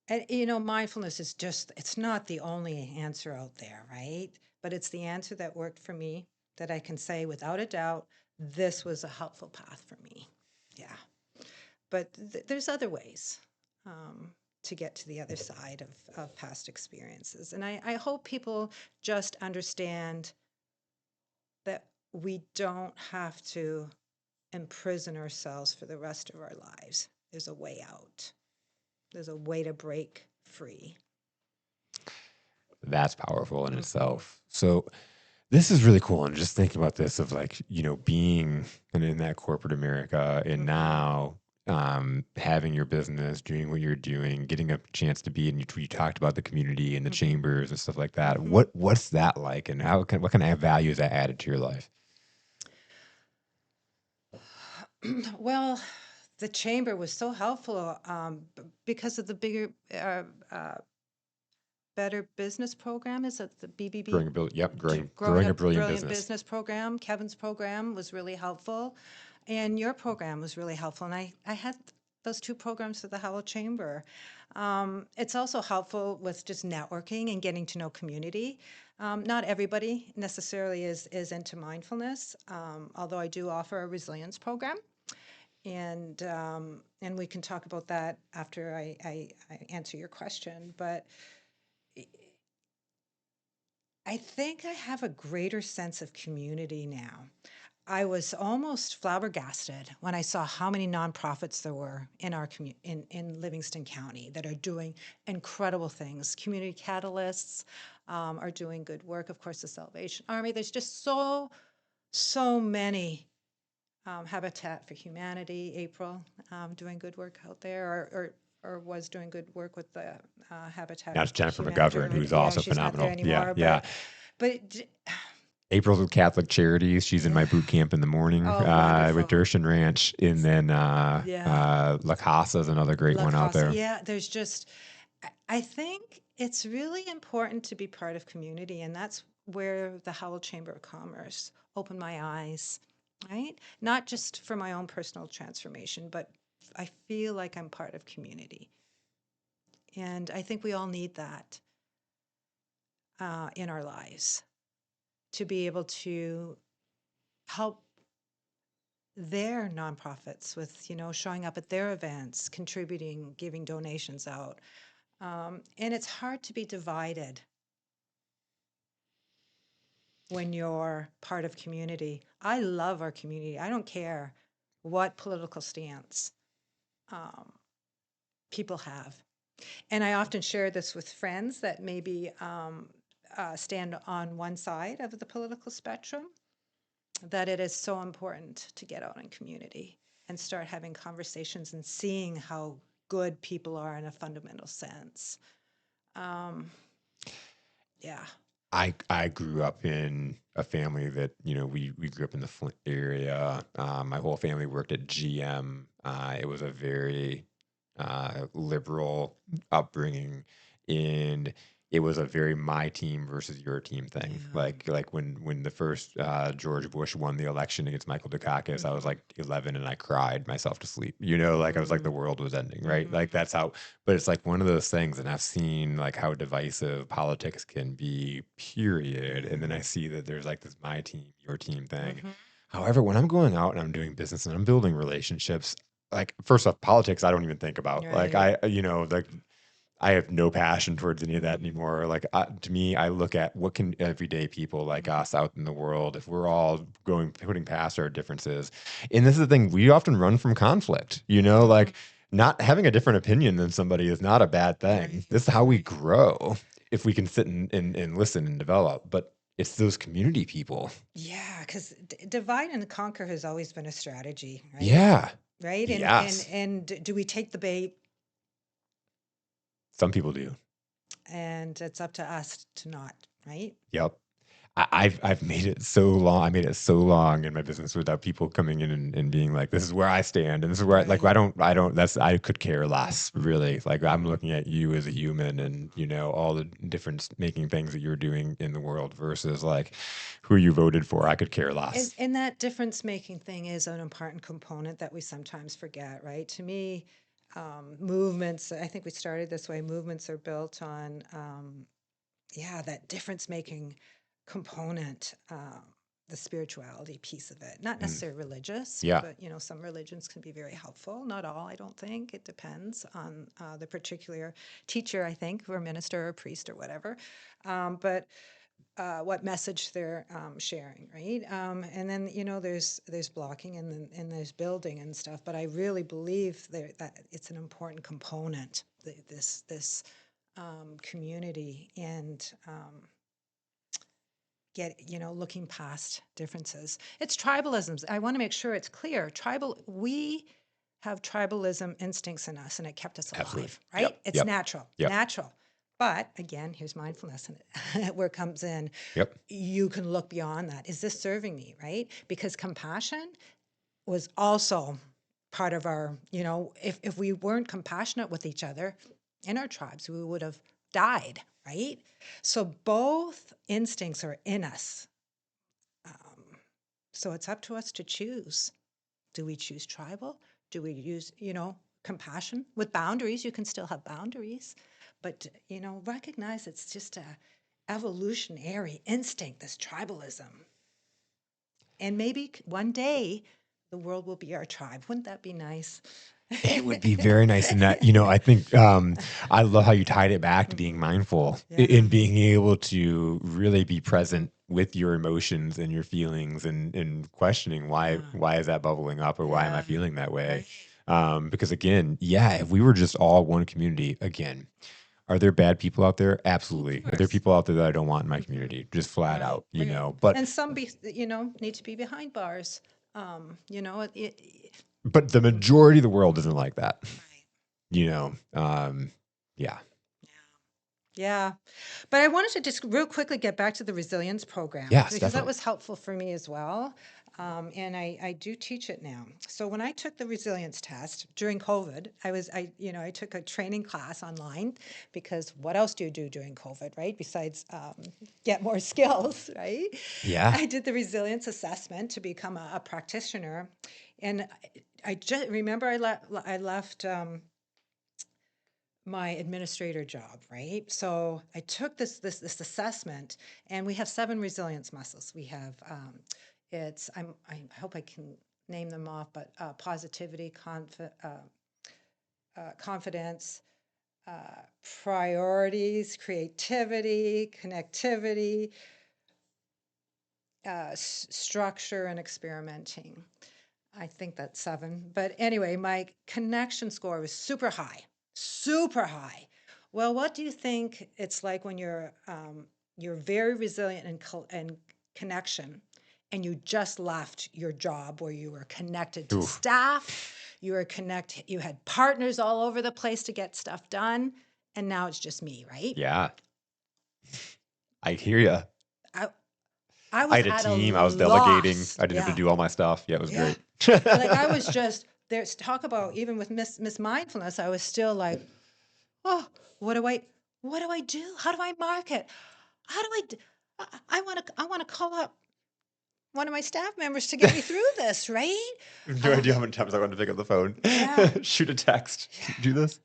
and mindfulness is just, it's not the only answer out there, right? But it's the answer that worked for me that I can say without a doubt, this was a helpful path for me. Yeah. But there's other ways to get to the other side of past experiences. And I hope people just understand that we don't have to imprison ourselves for the rest of our lives. There's a way out. There's a way to break free. That's powerful in Hmm. itself. So this is really cool. And just thinking about this of like, being in that corporate America and Hmm. now having your business, doing what you're doing, getting a chance to be in, you talked about the community and the Hmm. chambers and stuff like that. Hmm. What's that like and what kind of value is that added to your life? Well, the chamber was so helpful because of the bigger, uh, Better Business Program. Is it the BBB? Growing a Up brilliant Brilliant business. Business Program. Kevin's program was really helpful, and your program was really helpful. And I had those two programs at the Howell Chamber. It's also helpful with just networking and getting to know community. Not everybody necessarily is into mindfulness, although I do offer a resilience program, and we can talk about that after I answer your question. But I think I have a greater sense of community now. I was almost flabbergasted when I saw how many nonprofits there were in our in Livingston County that are doing incredible things. Community Catalysts are doing good work. Of course, the Salvation Army. There's just so many. Habitat for Humanity, April, doing good work out there, or was doing good work with the Habitat That's for Jennifer Humanity. McGovern, who's Yeah, also she's not there phenomenal. Yeah, anymore, yeah. but April's with Catholic Charities. She's in my yeah. boot camp in the morning Oh, with wonderful. Dershan Ranch. And then Yeah. La Casa is another great La one out Casa. there. Yeah, there's just, I think it's really important to be part of community, and that's where the Howell Chamber of Commerce opened my eyes, right? Not just for my own personal transformation, but I feel like I'm part of community. And I think we all need that in our lives to be able to help their nonprofits with, showing up at their events, contributing, giving donations out. And it's hard to be divided when you're part of community. I love our community. I don't care what political stance um, people have. And I often share this with friends that maybe stand on one side of the political spectrum, that it is so important to get out in community and start having conversations and seeing how good people are in a fundamental sense. Um, yeah. I grew up in a family that, we grew up in the Flint area. My whole family worked at GM. It was a very liberal upbringing, and it was a very my team versus your team thing. Yeah. Like when the first George Bush won the election against Michael Dukakis, I was Mm-hmm. like 11 and I cried myself to sleep. Like I was like the Mm-hmm. world was ending, right? Mm-hmm. Like that's how. But it's like one of those things, and I've seen like how divisive politics can be. Period. And then I see that there's like this my team, your team thing. Mm-hmm. However, when I'm going out and I'm doing business and I'm building relationships, like first off, politics I don't even think about. Like Right. like I have no passion towards any of that Mm-hmm. anymore. Like to me, I look at what can everyday people like us out in the world, if we're all putting past our differences. And this is the thing, we often run from conflict. Mm-hmm. Like not having a different opinion than somebody is not a bad thing. Right. This is how we Right. grow if we can sit and listen and develop. But it's those community people. Yeah, because divide and conquer has always been a strategy, right? Yeah. Right. Yes. And do we take the bait? Some people do. And it's up to us to not, right? Yep. I've made it so long. I made it so long in my business without people coming in and being like, "This is where I stand," and this is where like Right. I don't. That's I could care less Mm-hmm. really. Like I'm Mm-hmm. looking at you as a human, and all the difference making things that you're doing in the world versus like who you voted for. I could care And, less. and that difference making thing is an important component that we sometimes forget, right? To me, movements, I think we started this way, movements are built on, yeah, that difference making component, the spirituality piece of it. Not Mm, necessarily religious, yeah, but some religions can be very helpful. Not all, I don't think. It depends on the particular teacher, I think, or minister or priest or whatever. But what message they're sharing, right? And then there's blocking and there's building and stuff. But I really believe that it's an important component. This community and looking past differences. It's tribalisms. I want to make sure it's clear. We have tribalism instincts in us, and it kept us absolutely. alive, Yep, right? It's yep, natural, yep, natural. But again, here's mindfulness, and where it comes in. yep. You can look beyond that. Is this serving me, right? Because compassion was also part of our, if we weren't compassionate with each other in our tribes, we would have died, right? So both instincts are in us. So it's up to us to choose. Do we choose tribal? Do we use, compassion with boundaries? You can still have boundaries, but recognize it's just a evolutionary instinct, this tribalism. And maybe one day the world will be our tribe. Wouldn't that be nice? It would be very nice in that, I think I love how you tied it back to being Mhm. mindful Yeah, in being able to really be present with your emotions and your feelings and questioning yeah, why is that bubbling up or why am I yeah. feeling that way? Right. Because again, yeah, if we were just all one community, again, are there bad people out there? Of Absolutely. Are there course. people out there that I don't want in my Mhm. community? Just flat Right, out, right. But And some need to be behind bars. but the Mhm. majority of the world isn't like that, Right. you know. Yeah. Yeah. Yeah. But I wanted to just real quickly get back to the resilience program Yes, because that definitely. was helpful for me as well. And I do teach it now. So when I took the resilience test during COVID, I took a training class online because what else do you do during COVID, right? Besides get more skills, right? Yeah. I did the resilience assessment to become a practitioner. And I just remember I left my administrator job, right? So I took this assessment, and we have 7 resilience muscles. We have I hope I can name them off, but positivity, confidence, uh, priorities, creativity, connectivity, structure, and experimenting. I think that's 7. But anyway, my connection score was super high, super high. Well, what do you think it's like when you're you're very resilient and connection, and you just left your job where you were connected to Oof. staff, you had partners all over the place to get stuff done, and now it's just me, right? Yeah, I hear you. I I I was had a at a team. I was delegating. loss. I didn't have to Yeah. do all my stuff. Yeah, it was Yeah. great. Like I was just there's talk about even with Miss Mindfulness, I was still like, oh, what do I what do I do? How do I market? How do I d- I want to call up one of my staff members to get me through this, right? No Um, idea how many times I wanted to pick up the phone, yeah. shoot a text, do this.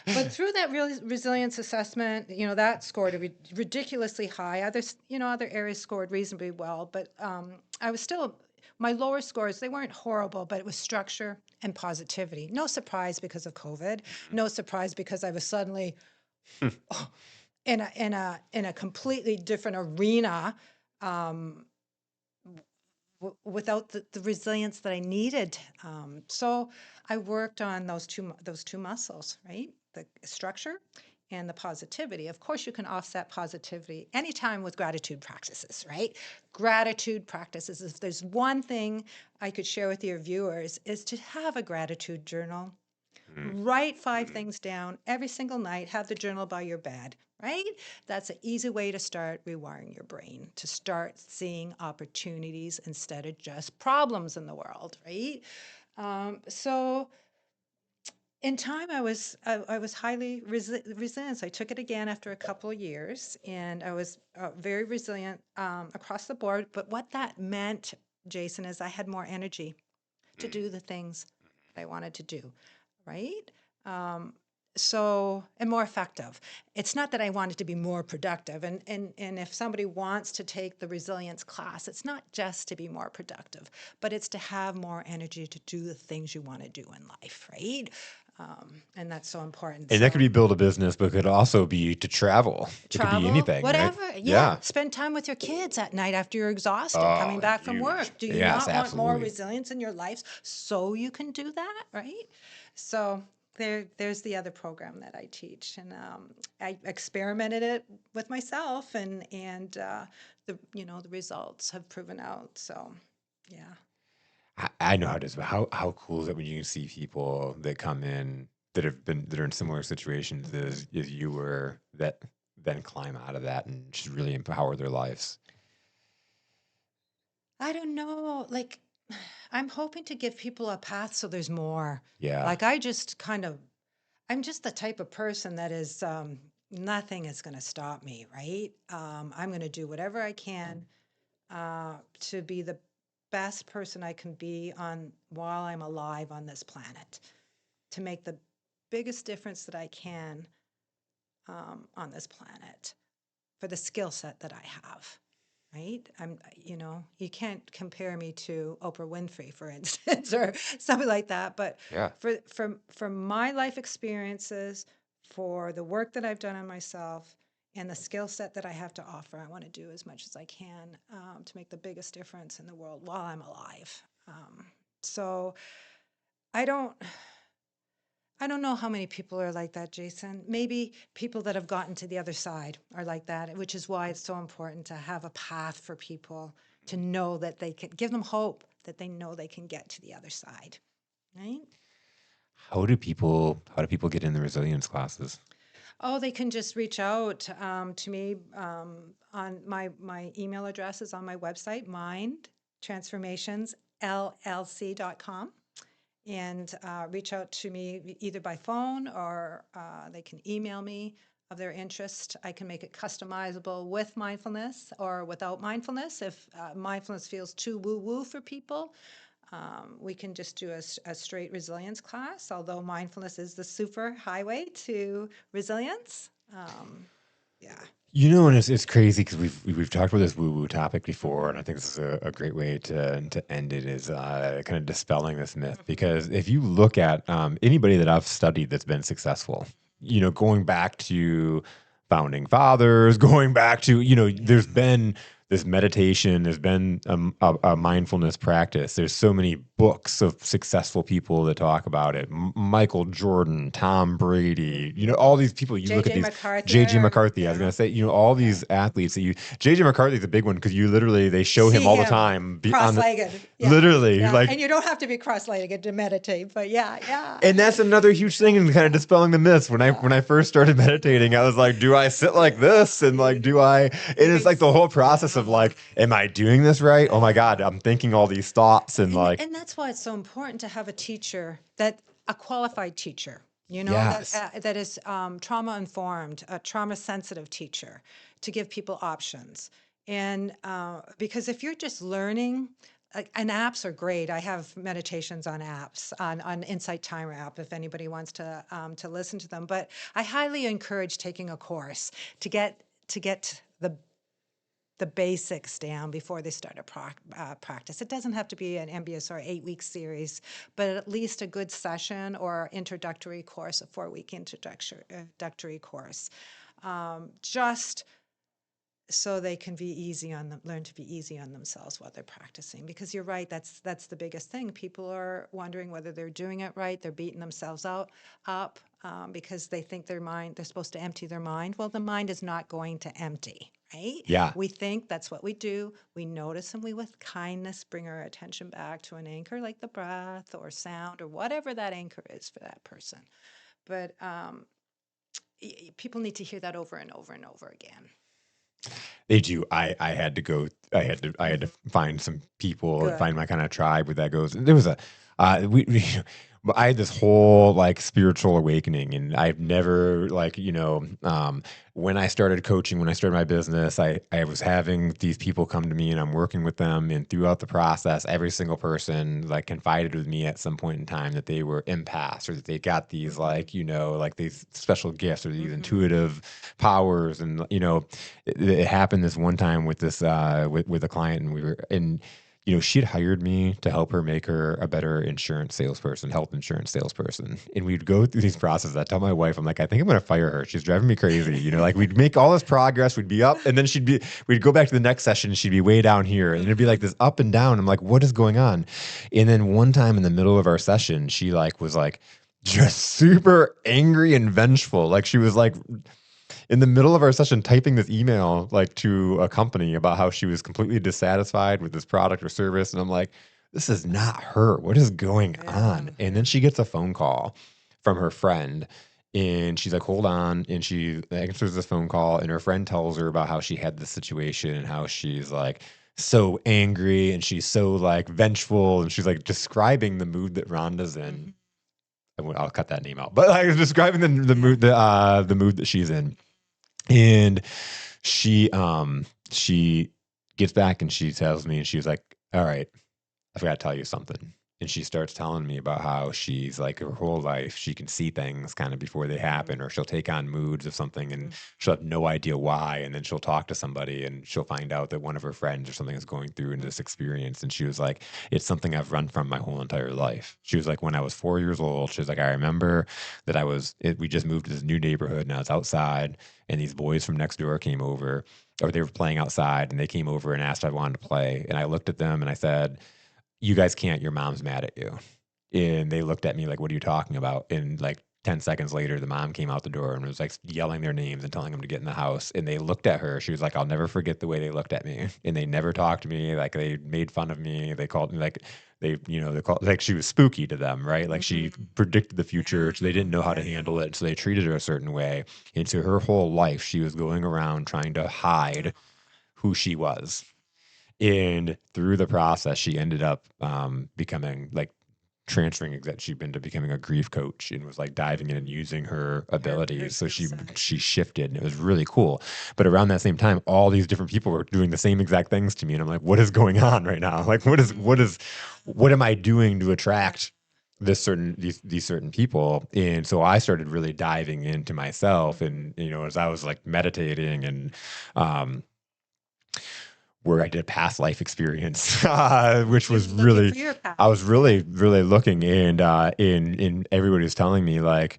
But through that resilience assessment, that scored ridiculously high. Other areas scored reasonably well, but I was still my lower scores. They weren't horrible, but it was structure and positivity. No surprise because of COVID. No surprise because I was suddenly in a completely different arena without the resilience that I needed. So I worked on those two muscles, right? The structure and the positivity. Of course, you can offset positivity anytime with gratitude practices, right? Gratitude practices. If there's one thing I could share with your viewers is to have a gratitude journal. Mm. Write 5 things down every single night. Have the journal by your bed, right? That's an easy way to start rewiring your brain, to start seeing opportunities instead of just problems in the world, right? So in time, I was highly resilient. So I took it again after a couple of years, and I was very resilient across the board. But what that meant, Jason, is I had more energy to Mm. do the things that I wanted to do, right? Um, and more effective. It's not that I wanted to be more productive. And if somebody wants to take the resilience class, it's not just to be more productive, but it's to have more energy to do the things you want to do in life, right? And that's so important. And that could So be build a business, but it could also be to travel. It could be travel, anything, right? whatever. Yeah. Yeah. Spend time with your kids at night after you're exhausted coming Oh, back from huge. work. Do you Yes, not want more absolutely. resilience in your life so you can do that? Right. So there's the other program that I teach. And I experimented it with myself and the results have proven out. So yeah. I know how it is, but how cool is it when you can see people that come in that are in similar situations as you were, that then climb out of that and just really empower their lives. I don't know. Like, I'm hoping to give people a path so there's more. Yeah. Like, I'm just the type of person that is, nothing is going to stop me, right? I'm going to do whatever I can to be the best person I can be on while I'm alive on this planet, to make the biggest difference that I can on this planet for the skill set that I have. Right? You can't compare me to Oprah Winfrey, for instance, or something like that. But Yeah. for my life experiences, for the work that I've done on myself, and the skill set that I have to offer, I want to do as much as I can to make the biggest difference in the world while I'm alive. So I don't. I don't know how many people are like that, Jason. Maybe people that have gotten to the other side are like that, which is why it's so important to have a path for people to know that they can give them hope that they know they can get to the other side, right? How do people get in the resilience classes? Oh, they can just reach out to me on my email address is on my website, mindtransformationsllc.com. And reach out to me either by phone or they can email me of their interest. I can make it customizable with mindfulness or without mindfulness. If mindfulness feels too woo-woo for people, we can just do a straight resilience class, although mindfulness is the super highway to resilience. Yeah. And it's crazy because we've talked about this woo woo topic before, and I think this is a great way to end it, is kind of dispelling this myth. Because if you look at anybody that I've studied that's been successful, going back to founding fathers, going back to there's been this meditation has been a mindfulness practice. There's so many books of successful people that talk about it. Michael Jordan, Tom Brady, all these people. You look at JJ these, McCarthy, JJ or, McCarthy. I was gonna say, all yeah. these athletes that JJ McCarthy's a big one because they show him See all the him time on the cross-legged. Yeah, literally yeah. like. And you don't have to be cross-legged to meditate, but yeah, yeah, And that's another huge thing in kind of dispelling the myths. When yeah, I first started meditating, I was like, do I sit like this? And like, do I? And it's like the whole process of like, am I doing this right? Oh my God, I'm thinking all these thoughts and like, and that's why it's so important to have a teacher a qualified teacher, yes, that is trauma informed, a trauma sensitive teacher, to give people options. And because if you're just learning, and apps are great. I have meditations on apps on Insight Timer app if anybody wants to listen to them. But I highly encourage taking a course to get the basics down before they start a practice. It doesn't have to be an MBS or 8-week series, but at least a good session or introductory course, a 4-week introductory course, just so they can be easy on them, learn to be easy on themselves while they're practicing. Because you're right, that's the biggest thing. People are wondering whether they're doing it right. They're beating themselves up because they think they're supposed to empty their mind. Well, the mind is not going to empty, right? yeah. We think that's what we do. We notice, and we, with kindness, bring our attention back to an anchor like the breath or sound or whatever that anchor is for that person. But people need to hear that over and over and over again. They do. I had to go. I had to Mhm. find some people and Good. find my kind of tribe where that goes. There was a we I had this whole like spiritual awakening, and I've never like when I started coaching, when I started my business, I was having these people come to me, and I'm working with them, and throughout the process, every single person like confided with me at some point in time that they were empaths or that they got these Mhm. like these special gifts or these Mhm. intuitive powers, and it happened this one time with this with a client, and we were in she'd hired me to help her make her a better insurance salesperson, health insurance salesperson. And we'd go through these processes. I tell my wife, I'm like, I think I'm going to fire her. She's driving me crazy. Like we'd make all this progress. We'd be up, and then we'd go back to the next session. She'd be way down here, and it'd be like Mhm. this up and down. I'm like, what is going on? And then one time in the middle of our session, she like was like just super angry and vengeful. Like she was like in the middle of our session typing this email like to a company about how she was completely dissatisfied with this product or service, and I'm like, this is not her. What is going Yeah, on? And then yeah. she gets a phone call from her friend, and she's like, hold on, and she answers this phone call, and her friend tells her about how she had this situation and how she's like so angry and she's so like vengeful, and she's like describing the mood that Rhonda's in. Mhm. I'll cut that name out, but like describing the Yeah. mood the mood that she's in. And she gets back and she tells me, and she's like, all right, I forgot to tell you something. And she starts telling me about how she's like her whole life, she can see things kind of before they Mhm. happen, or she'll take on moods of something and Mhm. she'll have no idea why. And then she'll talk to somebody and she'll find out that one of her friends or something is going through in this experience. And she was like, it's something I've run from my whole entire life. She was like, when I was 4 years old, she was like, I remember that we just moved to this new neighborhood and I was outside, and these boys from next door came over, or they were playing outside, and they came over and asked if I wanted to play. And I looked at them and I said, you guys can't, your mom's mad at you. And they looked at me like, what are you talking about? And like 10 seconds later, the mom came out the door and was like yelling their names and telling them to get in the house. And they looked at her. She was like, I'll never forget the way they looked at me. And they never talked to me. Like they made fun of me. They called me like, they called like she was spooky to them, right? Like she Mhm. predicted the future. So they Yeah, didn't know how to yeah, handle it. So they treated her a certain way. And so her whole life, she was going around trying to yeah. hide who she was. And through the process, she ended up becoming like transferring she'd been to becoming a grief coach, and was like diving in and using her Her abilities. So skill set. she shifted, and it was really cool. But around that same time, all these different people were doing the same exact things to me, and I'm like, what is going on right now? Like, Mhm. what am I doing to attract these certain people? And so I started really diving into myself, Mhm. and as I was like meditating and um where I did past life experience, which was Looking really, for your path. I was Yeah. really, really looking, and in everybody was telling me like,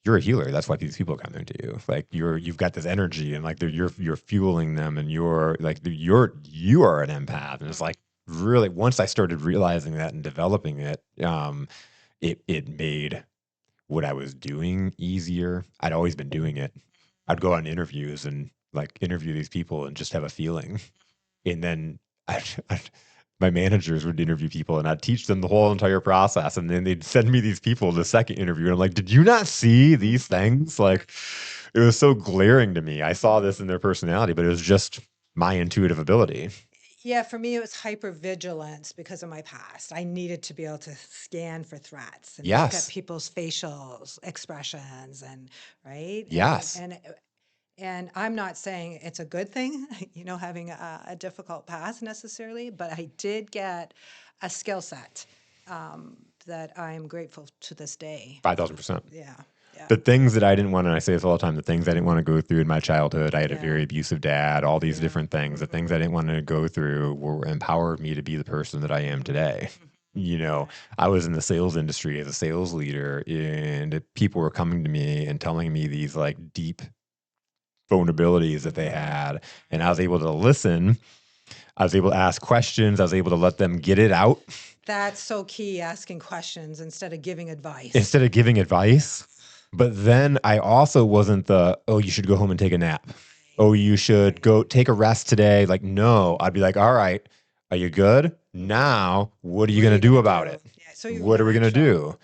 you're a healer. That's why these people come into you. Like you've got this energy, and like you're fueling them, and you're like you are an empath. And it's like really once I started realizing that and developing it, it made what I was doing easier. I'd always been doing it. I'd go on interviews and like interview these people and just have a feeling. And then I my managers would interview people and I'd teach them the whole entire process. And then they'd send me these people to the second interview. And I'm like, did you not see these things? Like it was so glaring to me. I saw this in their personality, but it was just my intuitive ability. Yeah, for me, it was hypervigilance because of my past. I needed to be able to scan for threats and look at Yes. people's facial expressions and right. Yes. And I'm not saying it's a good thing, having a difficult past necessarily, but I did get a skill set that I'm grateful to this day. 5,000%. Yeah, yeah, The things that I didn't want, and I say this all the time, the things I didn't want to go through in my childhood, I had a yeah, very abusive dad, all these yeah. different things, the things I didn't want to go through were empowered me to be the person that I am today. You know, I was in the sales industry as a sales leader, and people were coming to me and telling me these like deep vulnerabilities that they had. And I was able to listen. I was able to ask questions. I was able to let them get it out That's so key, asking questions instead of giving advice. instead of giving advice. But then I also wasn't the, oh, you should go home and take a nap. Oh, you should go take a rest today. Like, no, I'd be like, all right, are you good? Now, what are you What are going to you do gonna about do? it? Yeah, so What you're are we going to actual. do?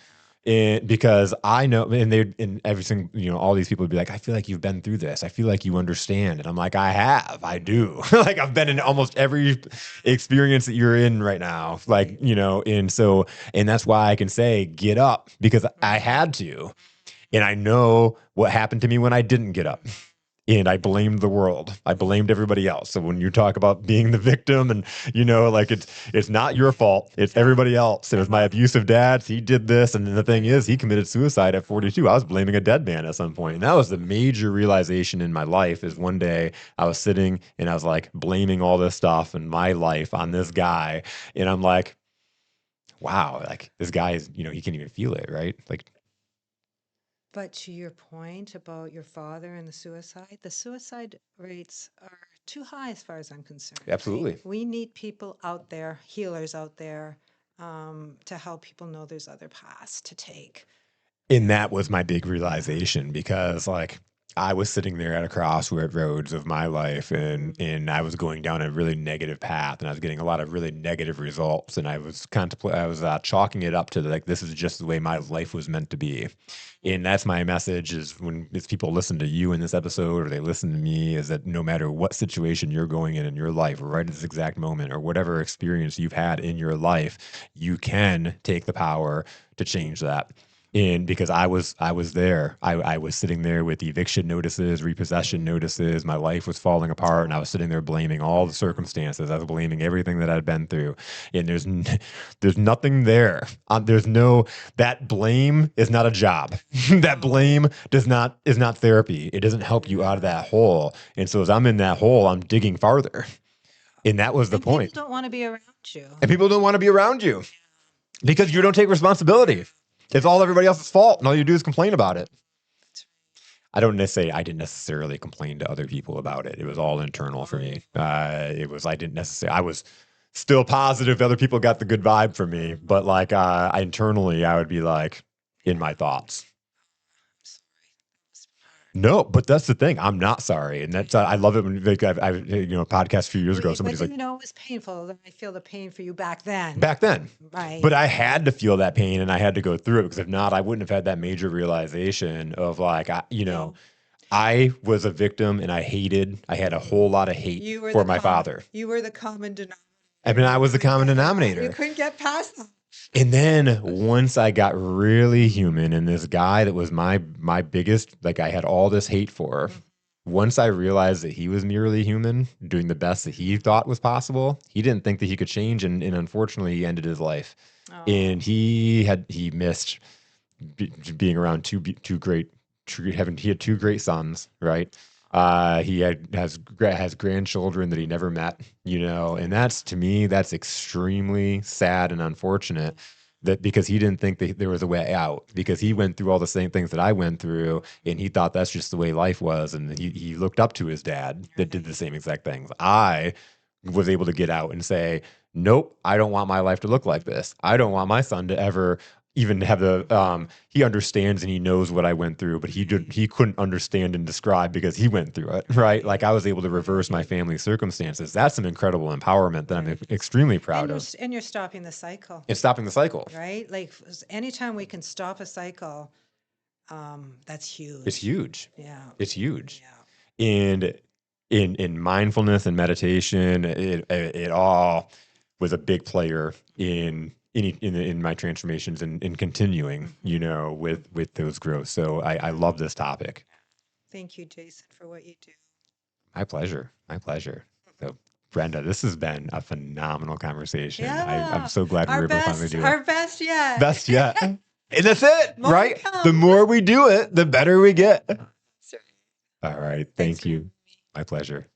And because I know, and they, and every single, all these people would be like, I feel like you've been through this. I feel like you understand. And I'm like, I have, I do. Like I've been in almost every experience that you're in right now. Like, and so, and that's why I can say, get up because I had to. And I know what happened to me when I didn't get up. And I blamed the world. I blamed everybody else. So when you talk about being the victim and like it's not your fault. It's everybody else. It was my abusive dad. He did this. And then the thing is, he committed suicide at 42. I was blaming a dead man at some point. And that was the major realization in my life is one day I was sitting and I was like blaming all this stuff in my life on this guy. And I'm like, wow, like this guy is, he can't even feel it, right? Like, But to your point about your father and the suicide rates are too high as far as I'm concerned, right? absolutely. We need people out there, healers out there, to help people know there's other paths to take. And that was my big realization because like I was sitting there at a crossroads of my life and I was going down a really negative path and I was getting a lot of really negative results and I was chalking it up to like this is just the way my life was meant to be. And that's my message is when if people listen to you in this episode or they listen to me is that no matter what situation you're going in your life right at this exact moment or whatever experience you've had in your life, you can take the power to change that. And because I was there, I was sitting there with eviction notices, repossession notices. My life was falling apart, and I was sitting there blaming all the circumstances. I was blaming everything that I'd been through, and there's nothing there. There's no that blame is not a job. That blame is not therapy. It doesn't help you out of that hole. And so as I'm in that hole, I'm digging farther, and that was the And people point. don't want to be around you. And people don't want to be around you because you don't take responsibility. It's all everybody else's fault, and all you do is complain about it. I didn't necessarily complain to other people about it. It was all internal for me. I didn't necessarily. I was still positive other people got the good vibe from me, but like internally, I would be like in my thoughts. No, but that's the thing. I'm not sorry, and that's I love it when like I a podcast a few years ago. But Somebody's like, it was painful. I feel the pain for you back then. back then. Right. But I had to feel that pain and I had to go through it because if not, I wouldn't have had that major realization of like, I was a victim and I had a whole lot of hate You were for the my father. you were the common denominator. I mean, I was the common You denominator. couldn't get past that. And then once I got really human and this guy that was my biggest, like I had all this hate for, once I realized that he was merely human, doing the best that he thought was possible, he didn't think that he could change. And unfortunately, he ended his life. Oh. And he missed being around he had two great sons, right? Has grandchildren that he never met, and that's to me, that's extremely sad and unfortunate that because he didn't think that there was a way out, because he went through all the same things that I went through, and he thought that's just the way life was. And he looked up to his dad that did the same exact things. I was able to get out and say, nope, I don't want my life to look like this. I don't want my son to ever even have he understands and he knows what I went through, but he couldn't understand and describe because he went through it, right? Like I was able to reverse my family circumstances. That's some incredible empowerment that I'm extremely proud of. And you're stopping the cycle, It's stopping the cycle. right? Like anytime we can stop a cycle, that's huge. It's huge. Yeah. It's huge. Yeah. And in mindfulness and meditation, it all was a big player in my transformations and in continuing, with those growths. So I love this topic. Thank you, Jason, for what you do. My pleasure. My pleasure. So Brenda, this has been a phenomenal conversation. Yeah. I'm so glad we were able to finally do it. Our best yet. Best yet. And that's it, More right? to come. The more we do it, the better we get. Sorry. All right. Thanks Thank you. My pleasure.